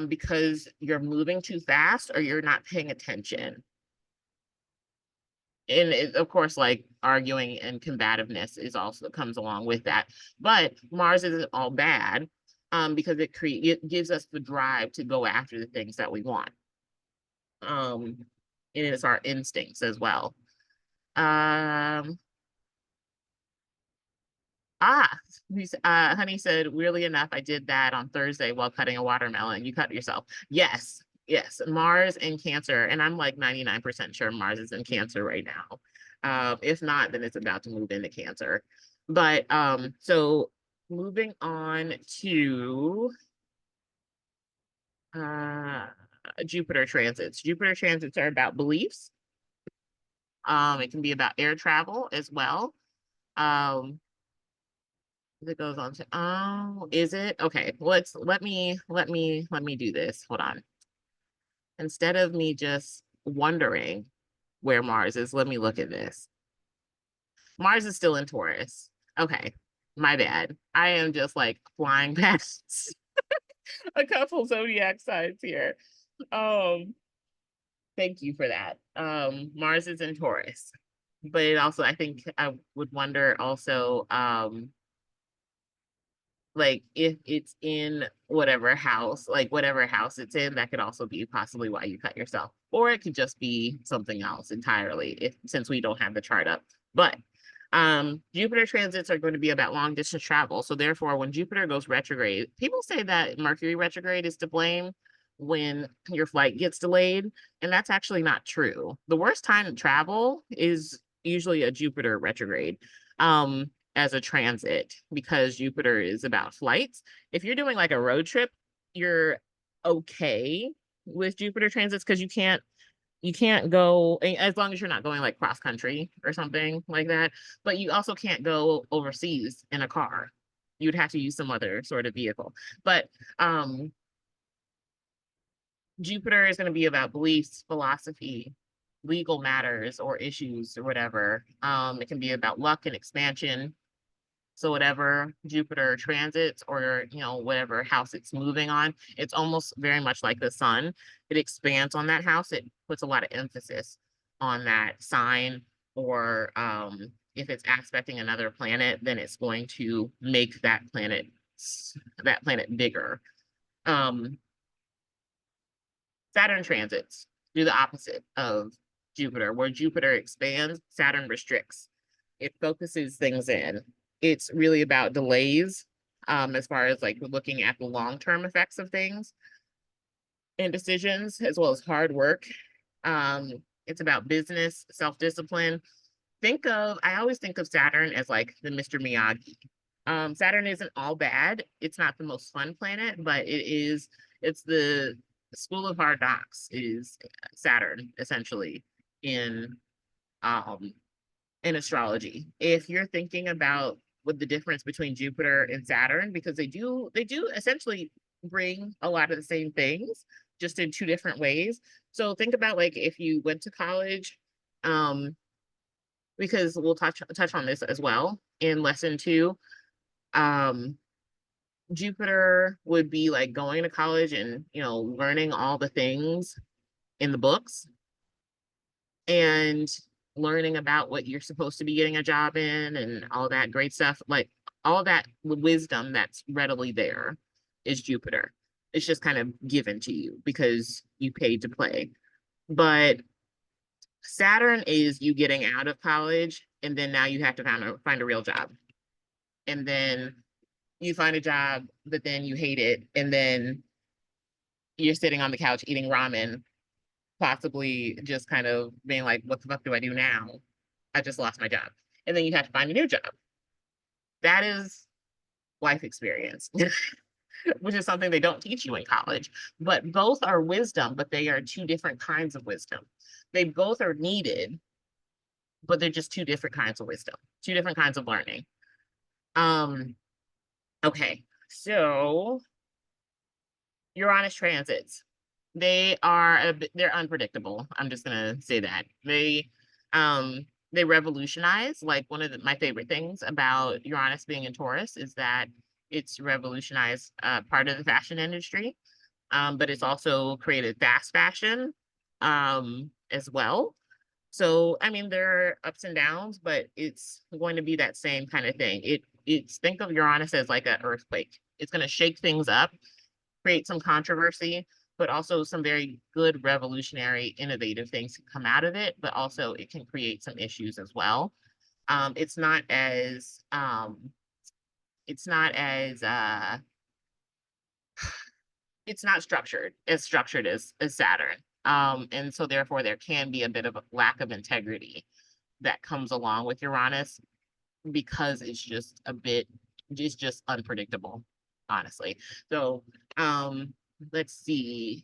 because you're moving too fast or you're not paying attention. And of course, like arguing and combativeness is also comes along with that. But Mars isn't all bad, because it gives us the drive to go after the things that we want. And it's our instincts as well. Um, ah, Honey said, weirdly enough, I did that on Thursday while cutting a watermelon. You cut yourself. Yes, yes, Mars in Cancer, and I'm like 99% sure Mars is in Cancer right now. If not, then it's about to move into Cancer. But so moving on to uh Jupiter transits. Jupiter transits are about beliefs. It can be about air travel as well. Um, it goes on to, oh, is it? Okay, let me do this. Hold on. Instead of me just wondering where Mars is, let me look at this. Mars is still in Taurus. Okay, my bad. I am just like flying past a couple zodiac signs here. Um, Thank you for that. Mars is in Taurus, but it also, I think I would wonder also, like if it's in whatever house it's in, that could also be possibly why you cut yourself, or it could just be something else entirely, if since we don't have the chart up. But Jupiter transits are going to be about long distance travel. So therefore, when Jupiter goes retrograde, people say that Mercury retrograde is to blame when your flight gets delayed, and that's actually not true. The worst time to travel is usually a Jupiter retrograde. As a transit, because Jupiter is about flights. If you're doing like a road trip, you're okay with Jupiter transits because you can't go as long as you're not going like cross country or something like that. But you also can't go overseas in a car. You'd have to use some other sort of vehicle. But Jupiter is going to be about beliefs, philosophy, legal matters or issues or whatever. It can be about luck and expansion. So whatever Jupiter transits or, whatever house it's moving on, it's almost very much like the sun. It expands on that house. It puts a lot of emphasis on that sign, or if it's aspecting another planet, then it's going to make that planet bigger. Um, Saturn transits. do the opposite of Jupiter, where Jupiter expands, Saturn restricts. It focuses things in. It's really about delays, as far as like looking at the long-term effects of things and decisions, as well as hard work. It's about business, self-discipline. I always think of Saturn as like the Mr. Miyagi. Saturn isn't all bad. It's not the most fun planet, but it's the school of hard knocks is Saturn, essentially, in um in astrology. If you're thinking about what the difference between Jupiter and Saturn, because they do essentially bring a lot of the same things, just in two different ways. So think about like if you went to college, um, because we'll touch on this as well in lesson two. Um, Jupiter would be like going to college and learning all the things in the books and learning about what you're supposed to be getting a job in and all that great stuff. Like all that wisdom that's readily there is Jupiter. It's just kind of given to you because you paid to play. But Saturn is you getting out of college and then now you have to find a real job. And then you find a job, but then you hate it. And then you're sitting on the couch eating ramen, possibly just kind of being like, what the fuck do I do now? I just lost my job. And then you have to find a new job. That is life experience, which is something they don't teach you in college. But both are wisdom, but they are two different kinds of wisdom. They both are needed, but they're just two different kinds of wisdom, two different kinds of learning. Okay, so Uranus transits. They're unpredictable. I'm just gonna say that. They revolutionize. Like one of my favorite things about Uranus being in Taurus is that it's revolutionized part of the fashion industry, but it's also created fast fashion as well. So I mean there are ups and downs, but it's going to be that same kind of thing. It's think of Uranus as like an earthquake. It's going to shake things up, create some controversy, but also some very good revolutionary innovative things can come out of it, but also it can create some issues as well. It's not as it's not as it's not structured as Saturn. And so therefore there can be a bit of a lack of integrity that comes along with Uranus because it's just unpredictable, honestly. So let's see.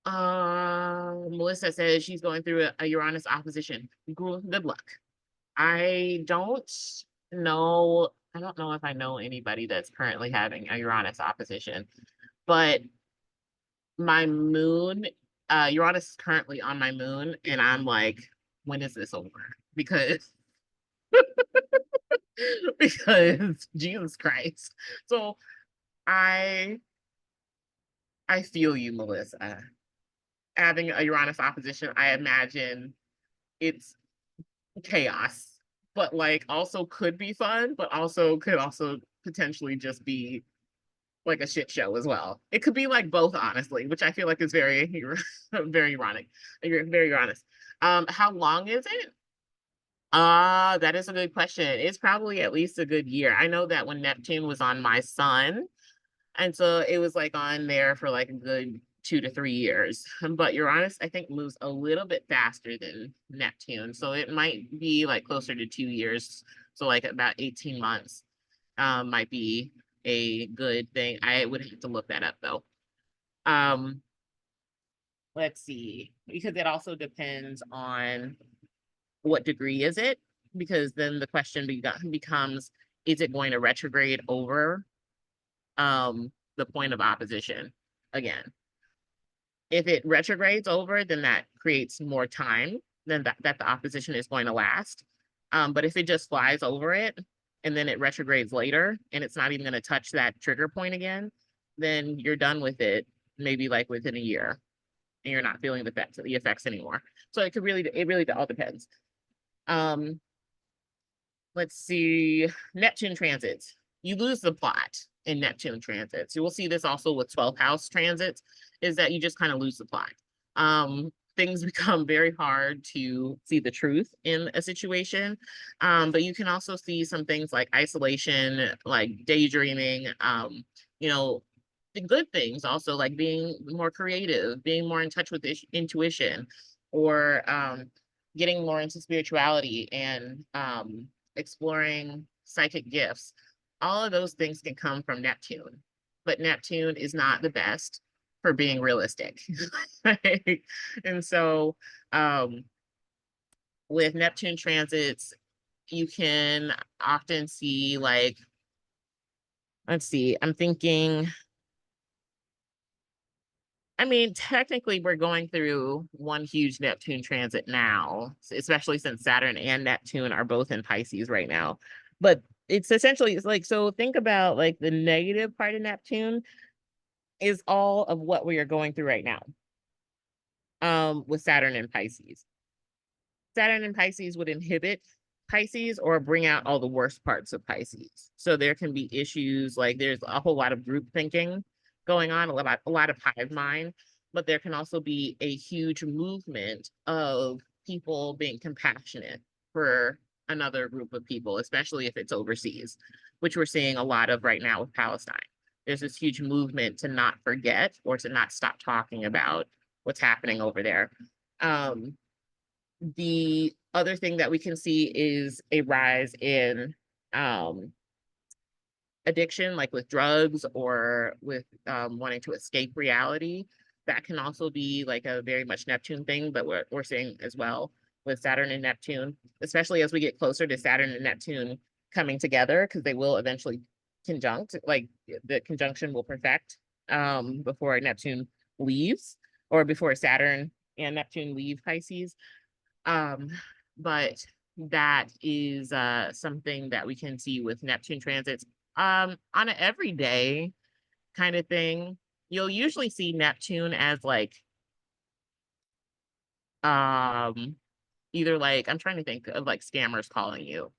Melissa says she's going through a Uranus opposition. Good luck. I don't I don't know if I know anybody that's currently having a Uranus opposition, but my moon, Uranus is currently on my moon, and I'm like, when is this over? Because because Jesus Christ. So I I feel you, Melissa. Having a Uranus opposition, I imagine it's chaos, but like also could be fun, but also could also potentially just be like a shit show as well. It could be like both, honestly, which I feel like is very very ironic. Very honest. How long is it? That is a good question. It's probably at least a good year. I know that when Neptune was on my sun, and so it was like on there for like a good 2 to 3 years. But Uranus, I think, moves a little bit faster than Neptune. So it might be like closer to 2 years. So like about 18 months might be a good thing. I would have to look that up though. Um, let's see, because it also depends on what degree is it? Because then the question becomes, is it going to retrograde over the point of opposition again? If it retrogrades over, then that creates more time than that the opposition is going to last. But if it just flies over it and then it retrogrades later and it's not even going to touch that trigger point again, then you're done with it, maybe like within a year, and you're not feeling the effects anymore. So it really all depends. Let's see, Neptune transits. You lose the plot in Neptune transits. You will see this also with 12th house transits, is that you just kind of lose the plot. things become very hard to see the truth in a situation. But you can also see some things like isolation, like daydreaming, you know, the good things also, like being more creative, being more in touch with intuition, or getting more into spirituality and exploring psychic gifts. All of those things can come from Neptune, but Neptune is not the best for being realistic. Right? And so um, with Neptune transits, you can often see like, let's see, I'm thinking, I mean, technically, we're going through one huge Neptune transit now, especially since Saturn and Neptune are both in Pisces right now. But it's essentially, it's like, so think about like the negative part of Neptune is all of what we are going through right now, with Saturn and Pisces. Saturn and Pisces would inhibit Pisces or bring out all the worst parts of Pisces. So there can be issues like there's a whole lot of group thinking going on, a lot of hive mind, but there can also be a huge movement of people being compassionate for another group of people, especially if it's overseas, which we're seeing a lot of right now with Palestine. There's this huge movement to not forget or to not stop talking about what's happening over there. The other thing that we can see is a rise in um, addiction, like with drugs or with wanting to escape reality. That can also be like a very much Neptune thing, but we're seeing as well with Saturn and Neptune, especially as we get closer to Saturn and Neptune coming together, because they will eventually conjunct, like the conjunction will perfect before Neptune leaves, or before Saturn and Neptune leave Pisces. Um, but that is something that we can see with Neptune transits. On an everyday kind of thing, you'll usually see Neptune as like um either like, I'm trying to think of like scammers calling you.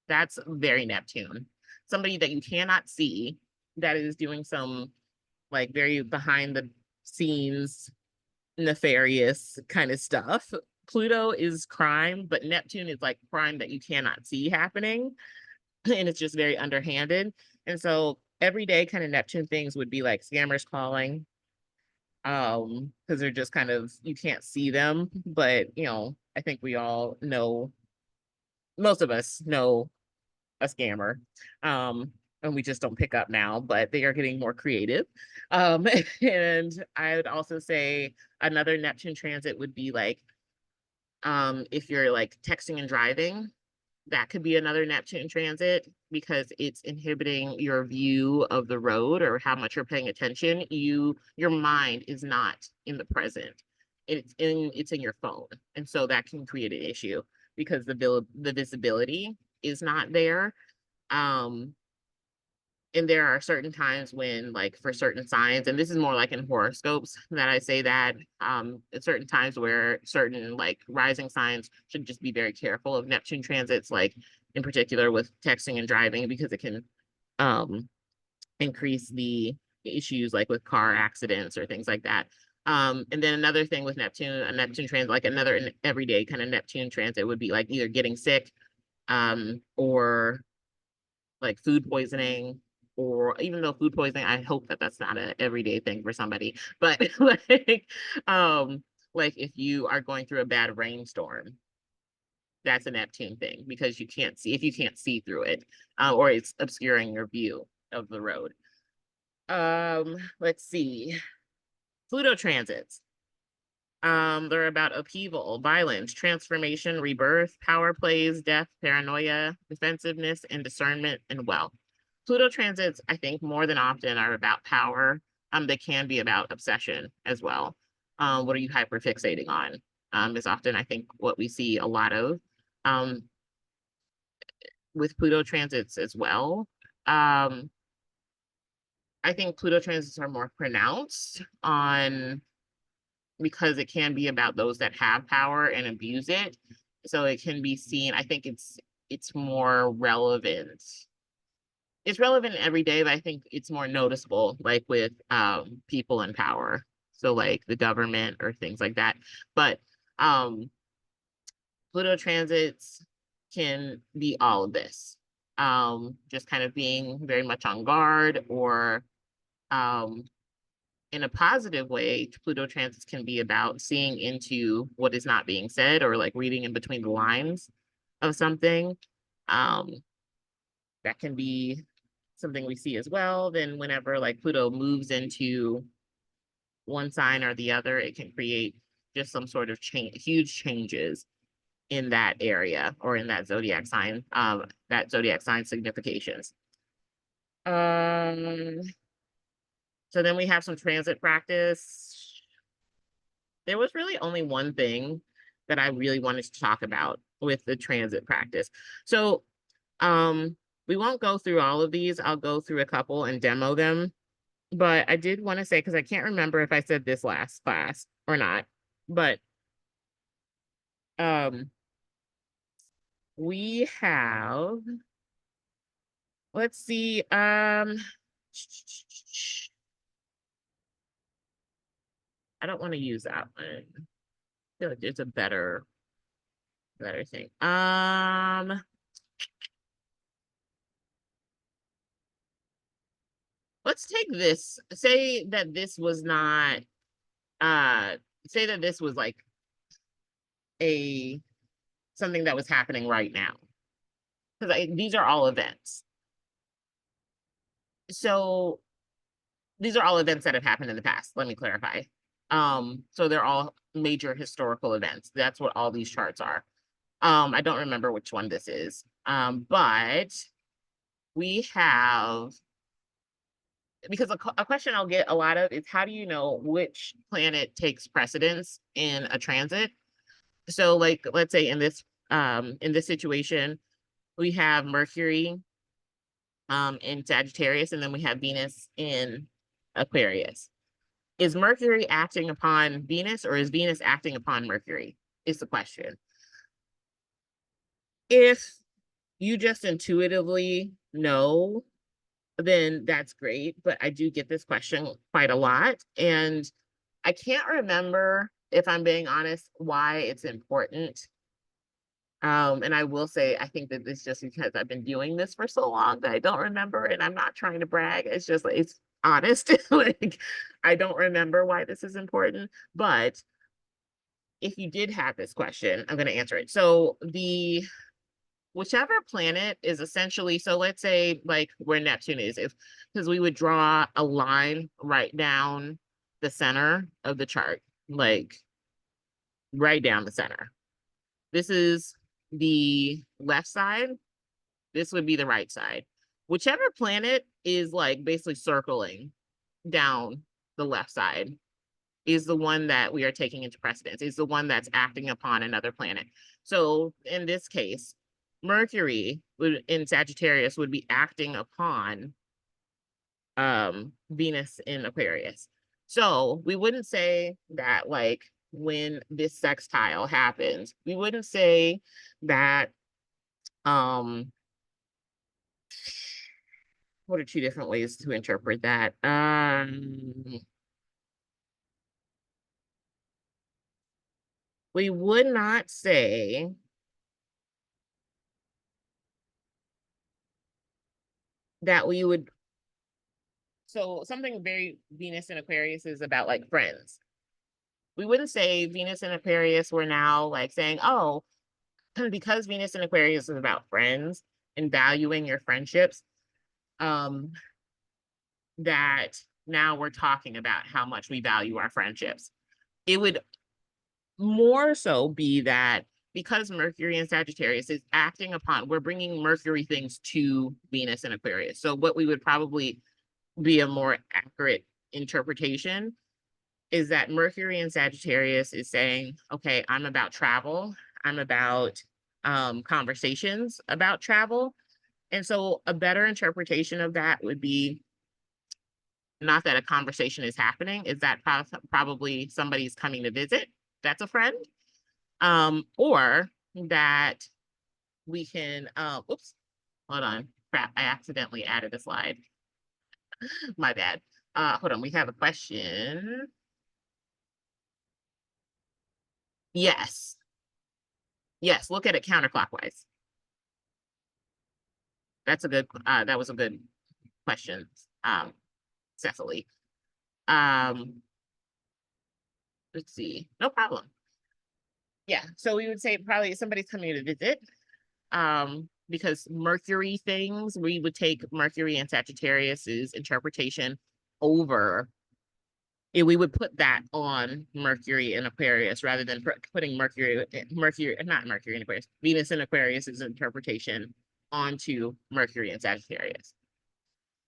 That's very Neptune. Somebody that you cannot see that is doing some like very behind the scenes nefarious kind of stuff. Pluto is crime, but Neptune is like crime that you cannot see happening. And it's just very underhanded. And so everyday kind of Neptune things would be like scammers calling, because they're just kind of, you can't see them, but I think we all know, most of us know a scammer. And we just don't pick up now, but they are getting more creative. And I would also say another Neptune transit would be like, if you're like texting and driving, that could be another Neptune transit because it's inhibiting your view of the road or how much you're paying attention. Your mind is not in the present. It's in your phone. And so that can create an issue because the visibility is not there. Um, and there are certain times when, like, for certain signs, and this is more like in horoscopes that I say that, at certain times where certain like rising signs should just be very careful of Neptune transits, like in particular with texting and driving, because it can um increase the issues like with car accidents or things like that. And then another thing with a Neptune transit, like another everyday kind of Neptune transit would be like either getting sick, or like food poisoning, or even though food poisoning, I hope that that's not an everyday thing for somebody, but um, like if you are going through a bad rainstorm, that's a Neptune thing because if you can't see through it, or it's obscuring your view of the road. Let's see. Pluto transits. They're about upheaval, violence, transformation, rebirth, power plays, death, paranoia, defensiveness, and discernment and wealth. Pluto transits, I think, more than often are about power. They can be about obsession as well. What are you hyperfixating on? Is often, I think, what we see a lot of um, with Pluto transits as well. Um, I think Pluto transits are more pronounced on because it can be about those that have power and abuse it. So it can be seen, I think it's more relevant. It's relevant every day, but I think it's more noticeable, like with people in power. So like the government or things like that. But Pluto transits can be all of this. Just kind of being very much on guard, or um, in a positive way, Pluto transits can be about seeing into what is not being said, or like reading in between the lines of something. Um, that can be something we see as well. Then whenever like Pluto moves into one sign or the other, it can create just some sort of change, huge changes in that area or in that zodiac sign significations. Um, so then we have some transit practice. There was really only one thing that I really wanted to talk about with the transit practice. So we won't go through all of these. I'll go through a couple and demo them. But I did want to say, because I can't remember if I said this last class or not, but um we have, let's see, I don't want to use that one. I feel like there's a better thing. Let's take this. Say that this was not say that this was like a something that was happening right now. Because these are all events. So these are all events that have happened in the past. Let me clarify. So they're all major historical events. That's what all these charts are. I don't remember which one this is. But we have, because a question I'll get a lot of is, how do you know which planet takes precedence in a transit? So like, let's say in this situation, we have Mercury in Sagittarius, and then we have Venus in Aquarius. Is Mercury acting upon Venus, or is Venus acting upon Mercury? Is the question. If you just intuitively know, then that's great. But I do get this question quite a lot. And I can't remember, if I'm being honest, why it's important. And I will say, I think that it's just because I've been doing this for so long that I don't remember, and I'm not trying to brag. It's just like, it's honest. Like, I don't remember why this is important. But if you did have this question, I'm going to answer it. So the whichever planet is essentially, so let's say like where Neptune is, if because we would draw a line right down the center of the chart, like right down the center. This is the left side. This would be the right side. Whichever planet is like basically circling down the left side is the one that we are taking into precedence, is the one that's acting upon another planet. So in this case, Mercury in Sagittarius would be acting upon Venus in Aquarius. So we wouldn't say that like when this sextile happens, we wouldn't say that what are two different ways to interpret that? We would not say that we would, so something very Venus and Aquarius is about like friends. We wouldn't say Venus and Aquarius were now like saying, oh, because Venus and Aquarius is about friends and valuing your friendships, um, that now we're talking about how much we value our friendships. It would more so be that because Mercury and Sagittarius is acting upon, we're bringing Mercury things to Venus and Aquarius. So what we would probably be a more accurate interpretation is that Mercury in Sagittarius is saying, okay, I'm about travel. I'm about conversations about travel. And so a better interpretation of that would be not that a conversation is happening, is that probably somebody's coming to visit. That's a friend. Or that we can, oops, hold on. Crap, I accidentally added a slide. My bad. Hold on, we have a question. Yes. Yes, look at it counterclockwise. That was a good question, Cecily. Um, let's see. No problem. Yeah, so we would say probably somebody's coming to visit. Because Mercury things, we would take Mercury and Sagittarius's interpretation over. We would put that on Mercury in Aquarius rather than putting not Mercury in Aquarius, Venus in Aquarius's interpretation onto Mercury and Sagittarius.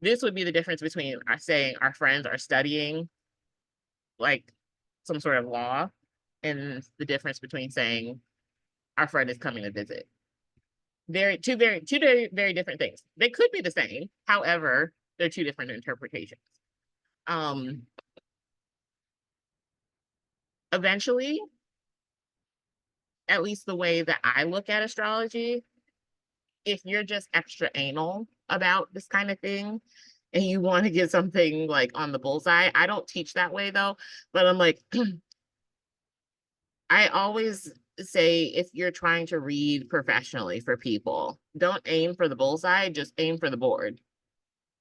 This would be the difference between saying our friends are studying like some sort of law, and the difference between saying our friend is coming to visit. Two very different things. They could be the same, however, they're two different interpretations. Eventually, at least the way that I look at astrology, if you're just extra anal about this kind of thing and you want to get something like on the bullseye, I don't teach that way though, but I'm like, I always say if you're trying to read professionally for people, don't aim for the bullseye, just aim for the board.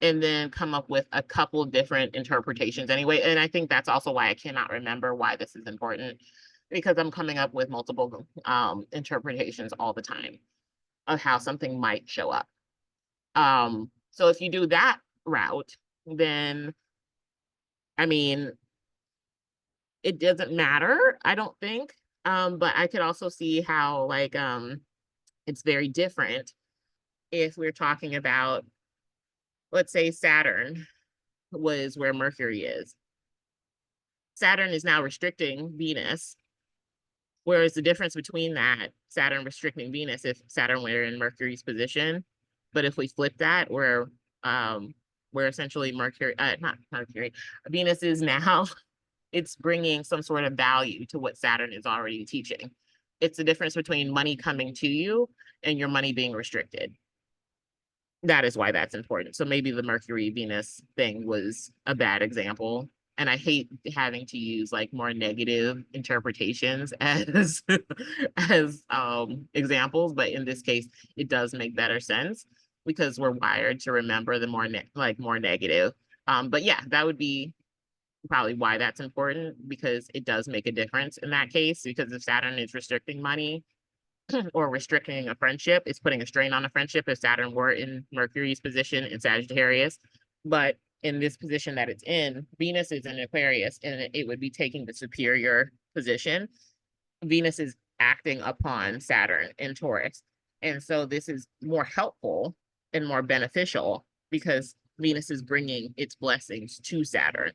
And then come up with a couple different interpretations anyway. And I think that's also why I cannot remember why this is important, because I'm coming up with multiple interpretations all the time of how something might show up. So if you do that route, then I mean, it doesn't matter, I don't think. But I could also see how like it's very different if we're talking about, let's say Saturn was where Mercury is. Saturn is now restricting Venus, whereas the difference between that, Saturn restricting Venus, if Saturn were in Mercury's position, but if we flip that, we're essentially Mercury, not Mercury, Venus is now, it's bringing some sort of value to what Saturn is already teaching. It's the difference between money coming to you and your money being restricted. That is why that's important. So maybe the Mercury Venus thing was a bad example. And I hate having to use like more negative interpretations as as examples, but in this case, it does make better sense because we're wired to remember the more negative. But yeah, that would be probably why that's important, because it does make a difference in that case, because if Saturn is restricting money, or restricting a friendship, it's putting a strain on a friendship if Saturn were in Mercury's position in Sagittarius. But in this position that it's in, Venus is in Aquarius and it would be taking the superior position. Venus is acting upon Saturn in Taurus. And so this is more helpful and more beneficial because Venus is bringing its blessings to Saturn.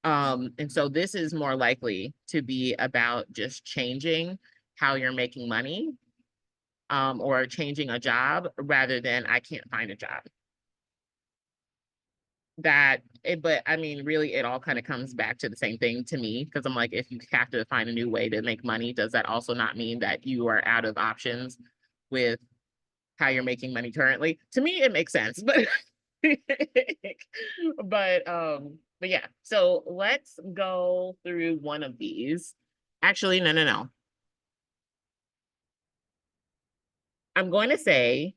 And so this is more likely to be about just changing how you're making money, or changing a job rather than I can't find a job. But I mean, really, it all kind of comes back to the same thing to me, because I'm like, if you have to find a new way to make money, does that also not mean that you are out of options with how you're making money currently? To me, it makes sense, but but yeah, so let's go through one of these. Actually, no. I'm going to say,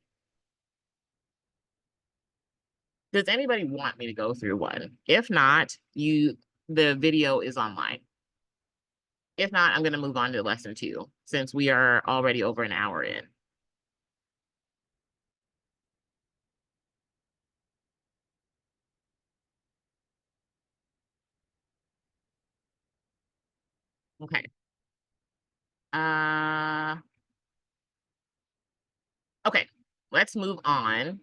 does anybody want me to go through one? If not, the video is online. If not, I'm going to move on to lesson 2 since we are already over an hour in. Okay. Uh, okay. Let's move on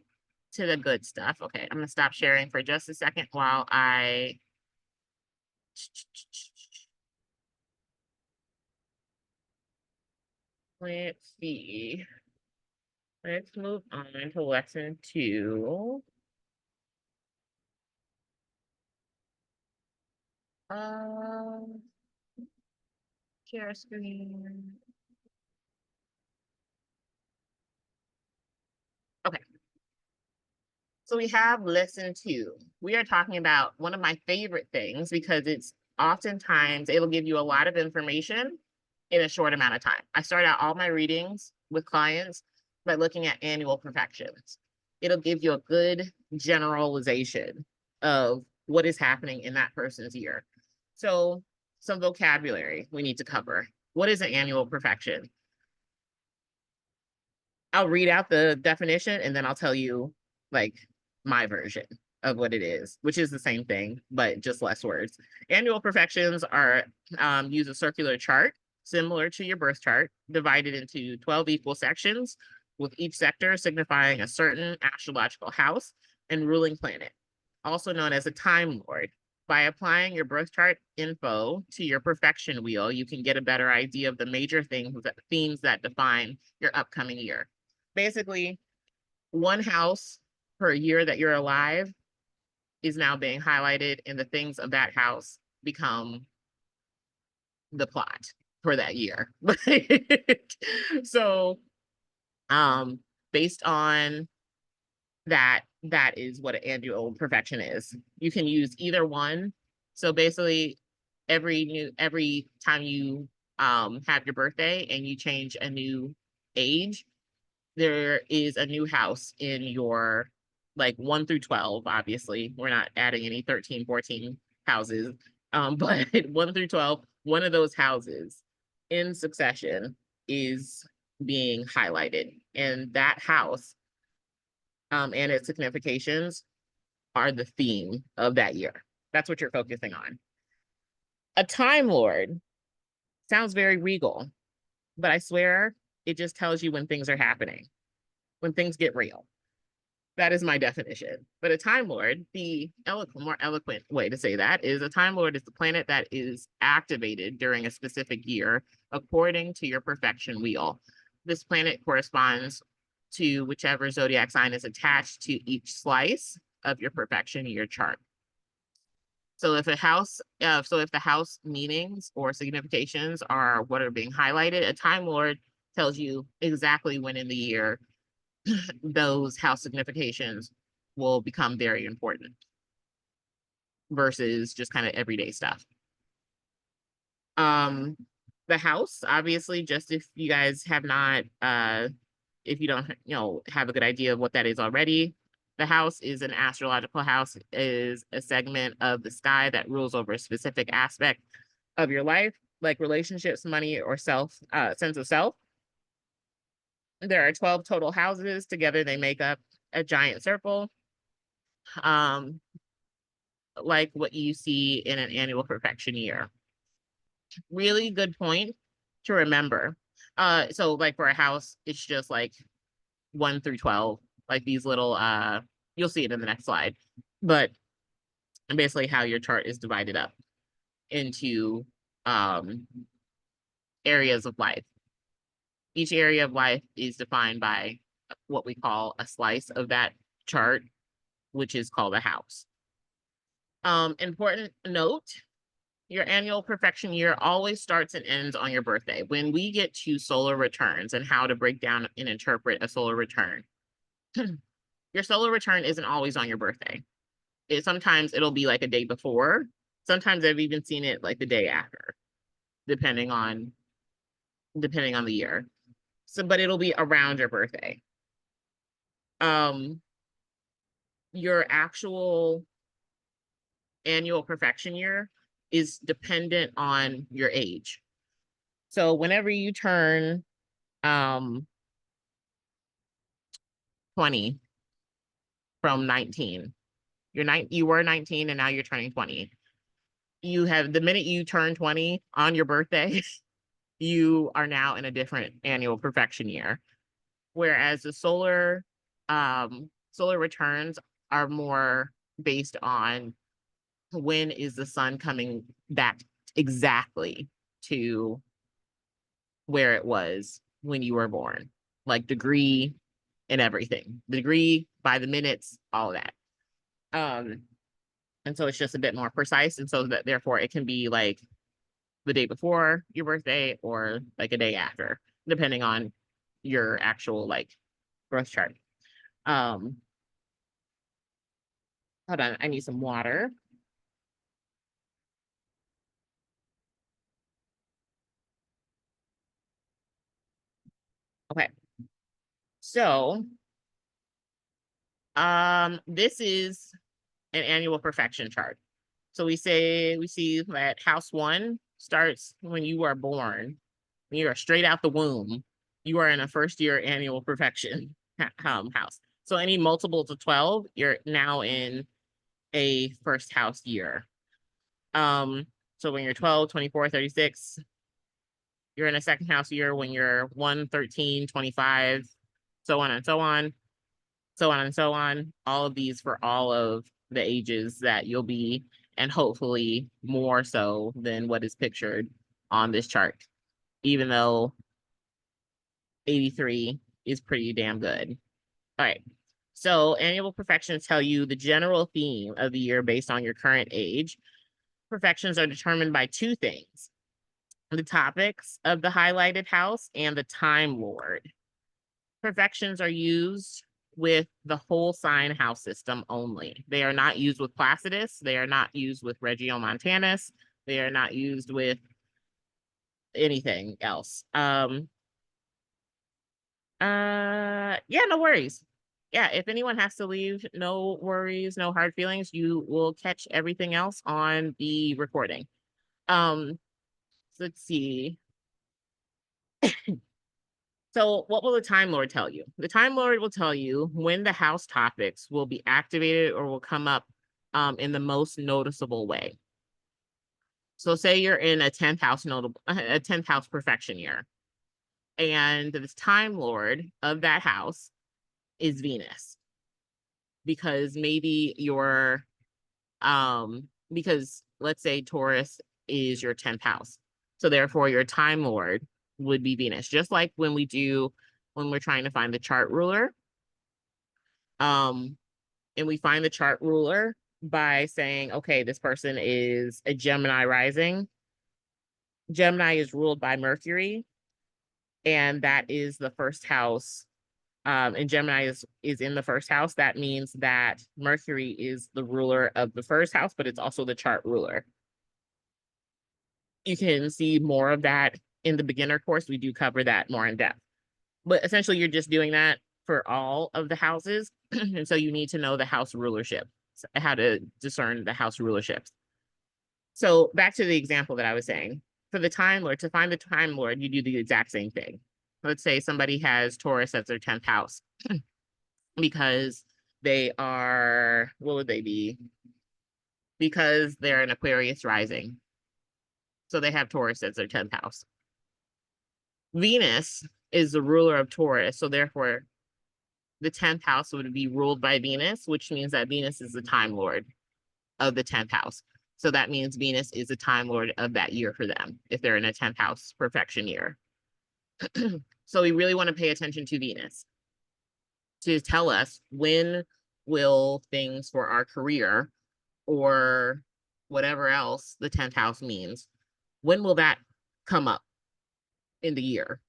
to the good stuff. Okay, I'm going to stop sharing for just a second while I let's see. Let's move on to lesson 2. Um, share screen. Okay. So we have lesson 2. We are talking about one of my favorite things because it's oftentimes it'll give you a lot of information in a short amount of time. I start out all my readings with clients by looking at annual perfections. It'll give you a good generalization of what is happening in that person's year. So some vocabulary we need to cover. What is an annual perfection? I'll read out the definition and then I'll tell you like my version of what it is, which is the same thing, but just less words. Annual perfections are use a circular chart similar to your birth chart, divided into 12 equal sections, with each sector signifying a certain astrological house and ruling planet, also known as a time lord. By applying your birth chart info to your perfection wheel, you can get a better idea of the major themes that define your upcoming year. Basically, one house per year that you're alive is now being highlighted, and the things of that house become the plot for that year. So, based on that, that is what an annual perfection is. You can use either one. So basically, every time you have your birthday and you change a new age, there is a new house in your like 1 through 12. Obviously, we're not adding any 13, 14 houses. But 1 through 12, one of those houses in succession is being highlighted. And that house and its significations are the theme of that year. That's what you're focusing on. A Time Lord sounds very regal, but I swear it just tells you when things are happening, when things get real. That is my definition. But a Time Lord, the more eloquent way to say that is a Time Lord is the planet that is activated during a specific year according to your perfection wheel. This planet corresponds to whichever zodiac sign is attached to each slice of your perfection year chart. So if the house meanings or significations are what are being highlighted, a Time Lord tells you exactly when in the year those house significations will become very important versus just kind of everyday stuff. The house, obviously, just if you guys have not, if you don't, have a good idea of what that is already, the house is an astrological house, is a segment of the sky that rules over a specific aspect of your life, like relationships, money, or sense of self. There are 12 total houses. Together, they make up a giant circle, like what you see in an annual perfection year. Really good point to remember. So like for a house, it's just like 1 through 12, like these little, you'll see it in the next slide, but basically how your chart is divided up into areas of life. Each area of life is defined by what we call a slice of that chart, which is called a house. Important note, your annual perfection year always starts and ends on your birthday. When we get to solar returns and how to break down and interpret a solar return, your solar return isn't always on your birthday. Sometimes it'll be like a day before. Sometimes I've even seen it like the day after, depending on the year. So, but it'll be around your birthday. Your actual annual perfection year is dependent on your age. So whenever you turn 20 from 19, you were 19 and now you're turning 20. You have the minute you turn 20 on your birthday, you are now in a different annual perfection year. Whereas the solar returns are more based on when is the sun coming back exactly to where it was when you were born, like degree and everything, degree by the minutes, all of that. And so it's just a bit more precise, and so that therefore it can be like the day before your birthday or like a day after, depending on your actual like birth chart. Hold on, I need some water. Okay. So, this is an annual perfection chart. So we see that house 1 starts when you are born. When you are straight out the womb, you are in a first year annual perfection house. So any multiples of 12, you're now in a first house year. So when you're 12, 24, 36, you're in a second house year. When you're 1, 13, 25, so on and so on, so on and so on. All of these for all of the ages that you'll be, and hopefully more so than what is pictured on this chart, even though 83 is pretty damn good. All right. So annual perfections tell you the general theme of the year based on your current age. Perfections are determined by two things: the topics of the highlighted house and the Time Lord. Perfections are used with the whole sign house system only. They are not used with Placidus. They are not used with Regiomontanus. They are not used with anything else. Yeah, no worries. Yeah, if anyone has to leave, no worries, no hard feelings. You will catch everything else on the recording. So let's see. So what will the Time Lord tell you? The Time Lord will tell you when the house topics will be activated or will come up in the most noticeable way. So say you're in a 10th house a 10th house perfection year, and the Time Lord of that house is Venus, because maybe you're because let's say Taurus is your 10th house. So therefore your Time Lord would be Venus. Just like when we're trying to find the chart ruler. And we find the chart ruler by saying, okay, this person is a Gemini rising. Gemini is ruled by Mercury, and that is the first house. And Gemini is in the first house. That means that Mercury is the ruler of the first house, but it's also the chart ruler. You can see more of that in the beginner course. We do cover that more in depth. But essentially, you're just doing that for all of the houses. And so you need to know the house rulership, how to discern the house rulerships. So back to the example that I was saying. For the Time Lord, to find the Time Lord, you do the exact same thing. Let's say somebody has Taurus as their 10th house because they are, what would they be? Because they're an Aquarius rising. So they have Taurus as their 10th house. Venus is the ruler of Taurus. So therefore, the 10th house would be ruled by Venus, which means that Venus is the Time Lord of the 10th house. So that means Venus is the Time Lord of that year for them, if they're in a 10th house perfection year. So we really want to pay attention to Venus to tell us when will things for our career or whatever else the 10th house means, when will that come up in the year?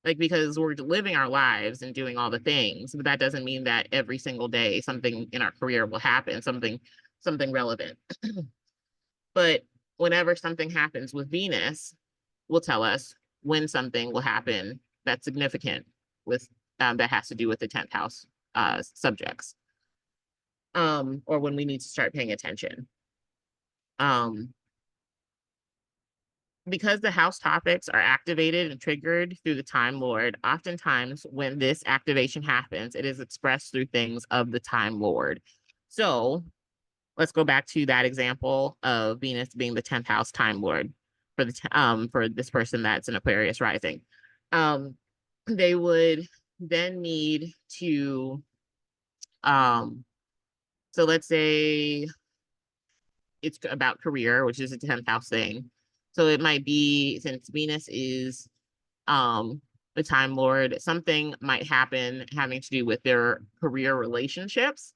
Like, because we're living our lives and doing all the things, but that doesn't mean that every single day something in our career will happen, something relevant. But whenever something happens with Venus, will tell us when something will happen that's significant with that has to do with the 10th house subjects, or when we need to start paying attention. Because the house topics are activated and triggered through the Time Lord, oftentimes when this activation happens, it is expressed through things of the Time Lord. So let's go back to that example of Venus being the 10th house Time Lord for this person that's an Aquarius rising. They would then need to so let's say it's about career, which is a 10th house thing. So it might be, since Venus is the Time Lord, something might happen having to do with their career relationships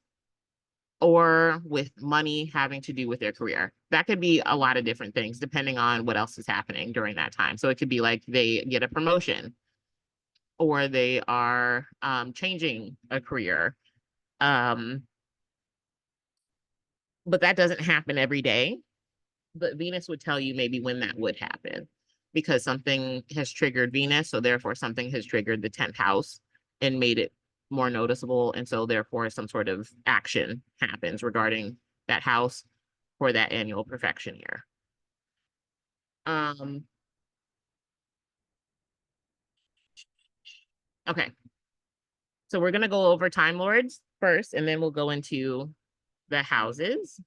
or with money having to do with their career. That could be a lot of different things depending on what else is happening during that time. So it could be like they get a promotion or they are changing a career. But that doesn't happen every day. But Venus would tell you maybe when that would happen. because something has triggered Venus, so therefore something has triggered the 10th house and made it more noticeable. And so therefore some sort of action happens regarding that house for that annual perfection year. Um, okay, so we're gonna go over Time Lords first, and then we'll go into the houses.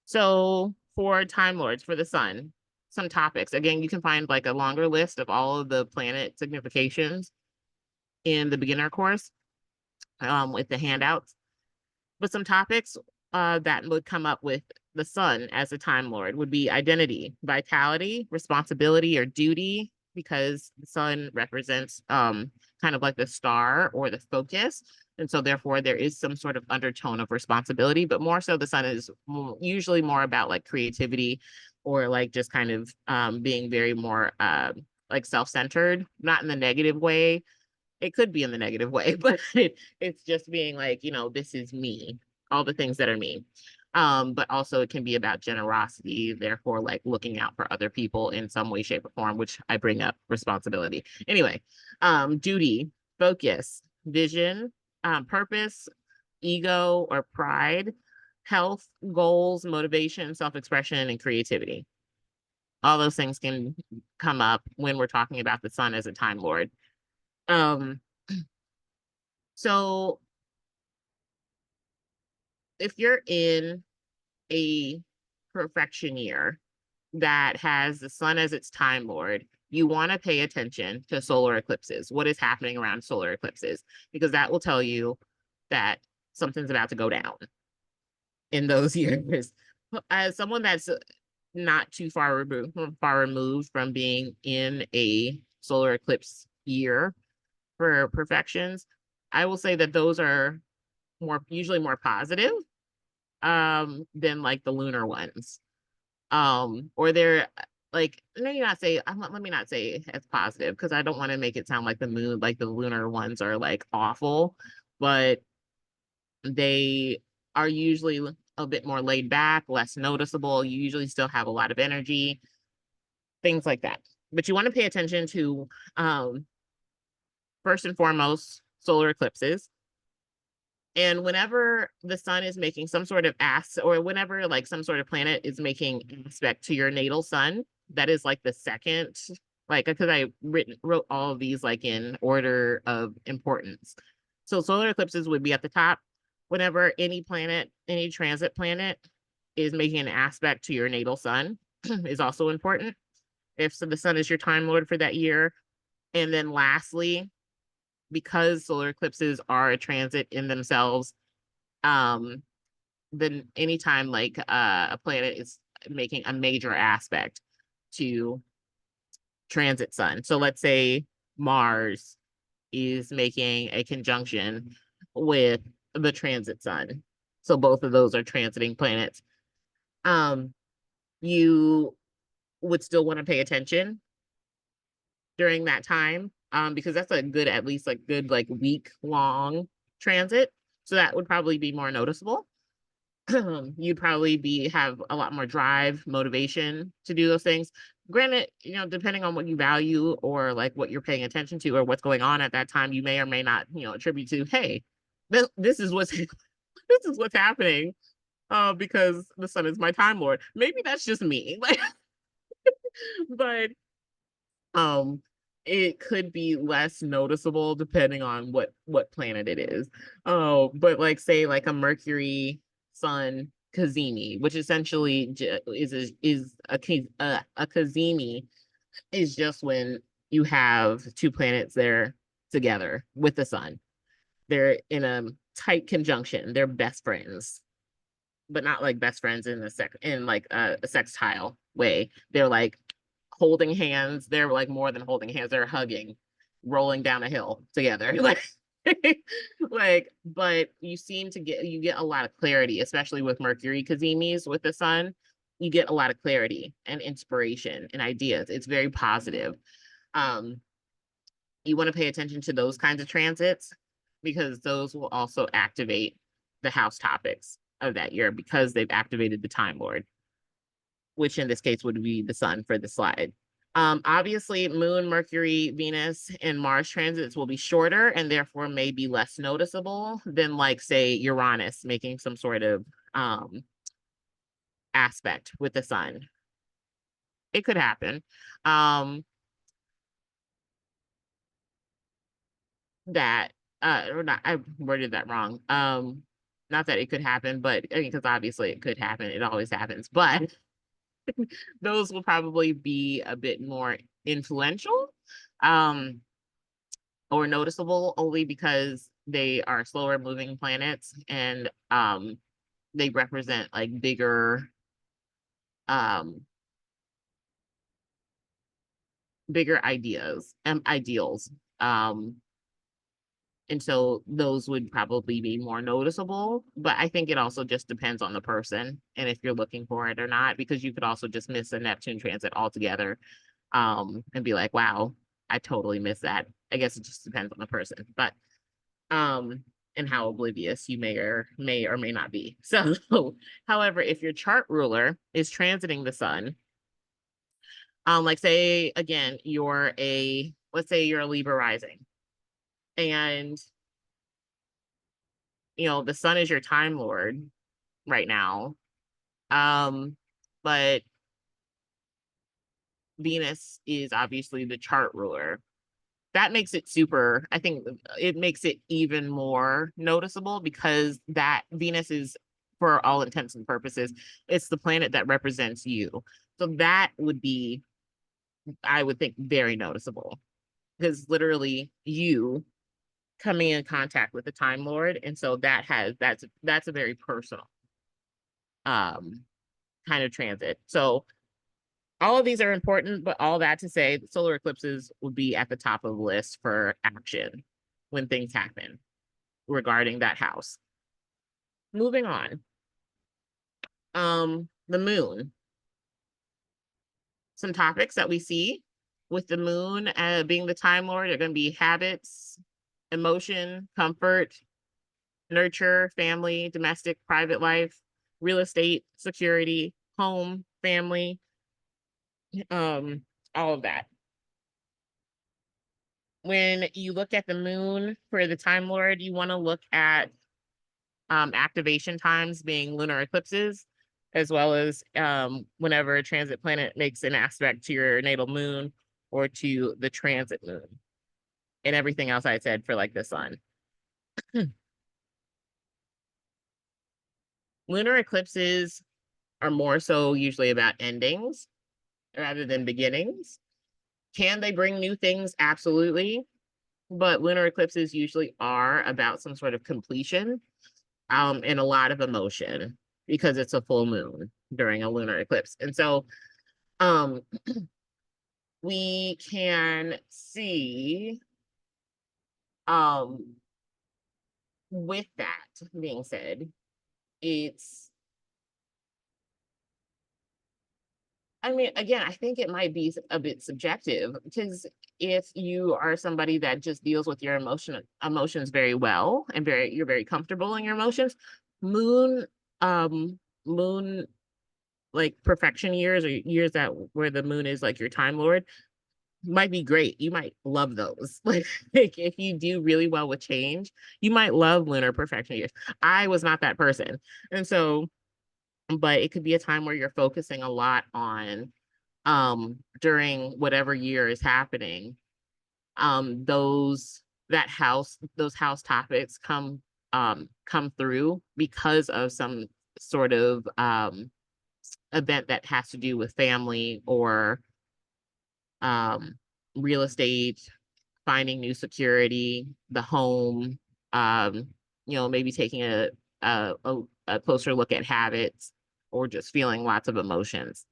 So for Time Lords, for the sun, some topics. Again, you can find like a longer list of all of the planet significations in the beginner course with the handouts. But some topics that would come up with the sun as a Time Lord would be identity, vitality, responsibility, or duty, because the sun represents kind of like the star or the focus. And so therefore there is some sort of undertone of responsibility, but more so the sun is usually more about like creativity or like just kind of being very more like self-centered, not in the negative way. It could be in the negative way, but it's just being like, you know, this is me, all the things that are me. But also it can be about generosity, therefore like looking out for other people in some way, shape, or form, which I bring up responsibility. Anyway, duty, focus, vision, purpose, ego or pride, health, goals, motivation, self-expression, and creativity. All those things can come up when we're talking about the sun as a Time Lord. Um, so if you're in a perfection year that has the sun as its Time Lord, you want to pay attention to solar eclipses, what is happening around solar eclipses, because that will tell you that something's about to go down in those years. As someone that's not too far removed from being in a solar eclipse year for perfections, I will say that those are usually more positive than like the lunar ones. Or they're like, let me not say it's positive, because I don't want to make it sound like the moon, like the lunar ones are like awful, but they are usually a bit more laid back, less noticeable. You usually still have a lot of energy, things like that. But you want to pay attention to first and foremost solar eclipses. And whenever the sun is making some sort of or whenever like some sort of planet is making aspect to your natal sun, that is like the second, like, because wrote all of these like in order of importance. So solar eclipses would be at the top. Whenever any planet, any transit planet is making an aspect to your natal sun is also important. If so, the sun is your Time Lord for that year. And then lastly, because solar eclipses are a transit in themselves, then anytime like a planet is making a major aspect to transit sun. So let's say Mars is making a conjunction with the transit sun. So both of those are transiting planets. You would still want to pay attention during that time, because that's a good, at least like good, like week long transit. So that would probably be more noticeable. You'd probably have a lot more drive, motivation to do those things. Granted, you know, depending on what you value or like what you're paying attention to or what's going on at that time, you may or may not, you know, attribute to, hey, this is what's this is what's happening because the sun is my Time Lord. Maybe that's just me. Like, but um it could be less noticeable depending on what planet it is. Oh, but like say like a Mercury Sun Cazimi, which essentially is a Cazimi is just when you have two planets there together with the sun. They're in a tight conjunction. They're best friends, but not like best friends in like a sextile way. They're like holding hands. They're like more than holding hands. They're hugging, rolling down a hill together. Like, but you get a lot of clarity, especially with Mercury Cazimis with the sun. You get a lot of clarity and inspiration and ideas. It's very positive. Um, you want to pay attention to those kinds of transits because those will also activate the house topics of that year because they've activated the Time Lord, which in this case would be the sun for the slide. Obviously, Moon, Mercury, Venus, and Mars transits will be shorter and therefore may be less noticeable than, like, say, Uranus making some sort of aspect with the sun. It could happen. That or not, I worded that wrong. Not that it could happen, but I mean, because obviously it could happen. It always happens, but those will probably be a bit more influential. Um, or noticeable only because they are slower moving planets and they represent like um bigger ideas and ideals. Um and so those would probably be more noticeable, but I think it also just depends on the person and if you're looking for it or not, because you could also just miss a Neptune transit altogether, and be like, wow, I totally missed that. I guess it just depends on the person, but um and how oblivious you may or may not be. So however, if your chart ruler is transiting the sun, like say again, let's say you're a Libra rising, and the sun is your time lord right now, but Venus is obviously the chart ruler. That makes it super, I think it makes it even more noticeable because that Venus is, for all intents and purposes, it's the planet that represents you. So that would be, I would think, very noticeable because literally you coming in contact with the Time Lord. And so that's a very personal um kind of transit. So all of these are important, but all that to say, solar eclipses would be at the top of the list for action when things happen regarding that house. Moving on. The moon. Some topics that we see with the moon being the time lord are going to be habits, emotion, comfort, nurture, family, domestic, private life, real estate, security, home, family, all of that. When you look at the moon for the time lord, you want to look at activation times being lunar eclipses, as well as whenever a transit planet makes an aspect to your natal moon or to the transit moon, and everything else I said for like the sun. Lunar eclipses are more so usually about endings rather than beginnings. Can they bring new things? Absolutely. But lunar eclipses usually are about some sort of completion, and a lot of emotion because it's a full moon during a lunar eclipse. And so um, we can see, um, with that being said, it's, I mean, again, I think it might be a bit subjective because if you are somebody that just deals with your emotions very well and you're very comfortable in your emotions, moon, moon, like perfection years or years that where the moon is like your time lord might be great. You might love those. Like if you do really well with change, you might love lunar perfection years. I was not that person. And so, but it could be a time where you're focusing a lot on during whatever year is happening. Those house topics come through because of some sort of event that has to do with family or um, real estate, finding new security, the home, um, maybe taking a closer look at habits or just feeling lots of emotions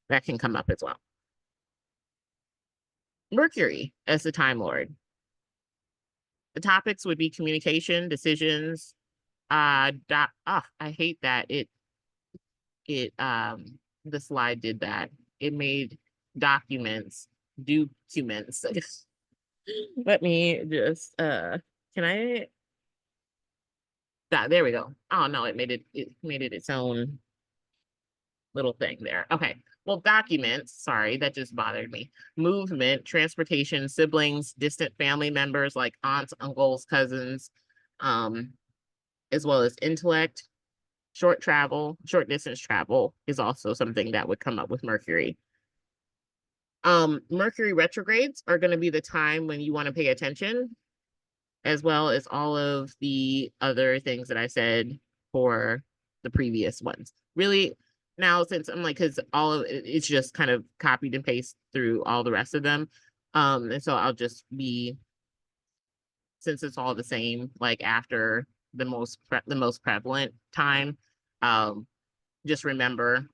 that can come up as well. Mercury as the Time Lord. The topics would be communication, decisions. I hate that it the slide did that. It made documents. Let me just can I there we go. Oh no, it made it its own. little thing there. Okay. Well, documents, sorry, that just bothered me. Movement, transportation, siblings, distant family members like aunts, uncles, cousins, um, as well as intellect, short travel, short distance travel is also something that would come up with Mercury. Mercury retrogrades are going to be the time when you want to pay attention, as well as all of the other things that I said for the previous ones. Really, now since I'm like, because all of it's just kind of copied and paste through all the rest of them. And so I'll just be, since it's all the same, like after the most prevalent time, um, just remember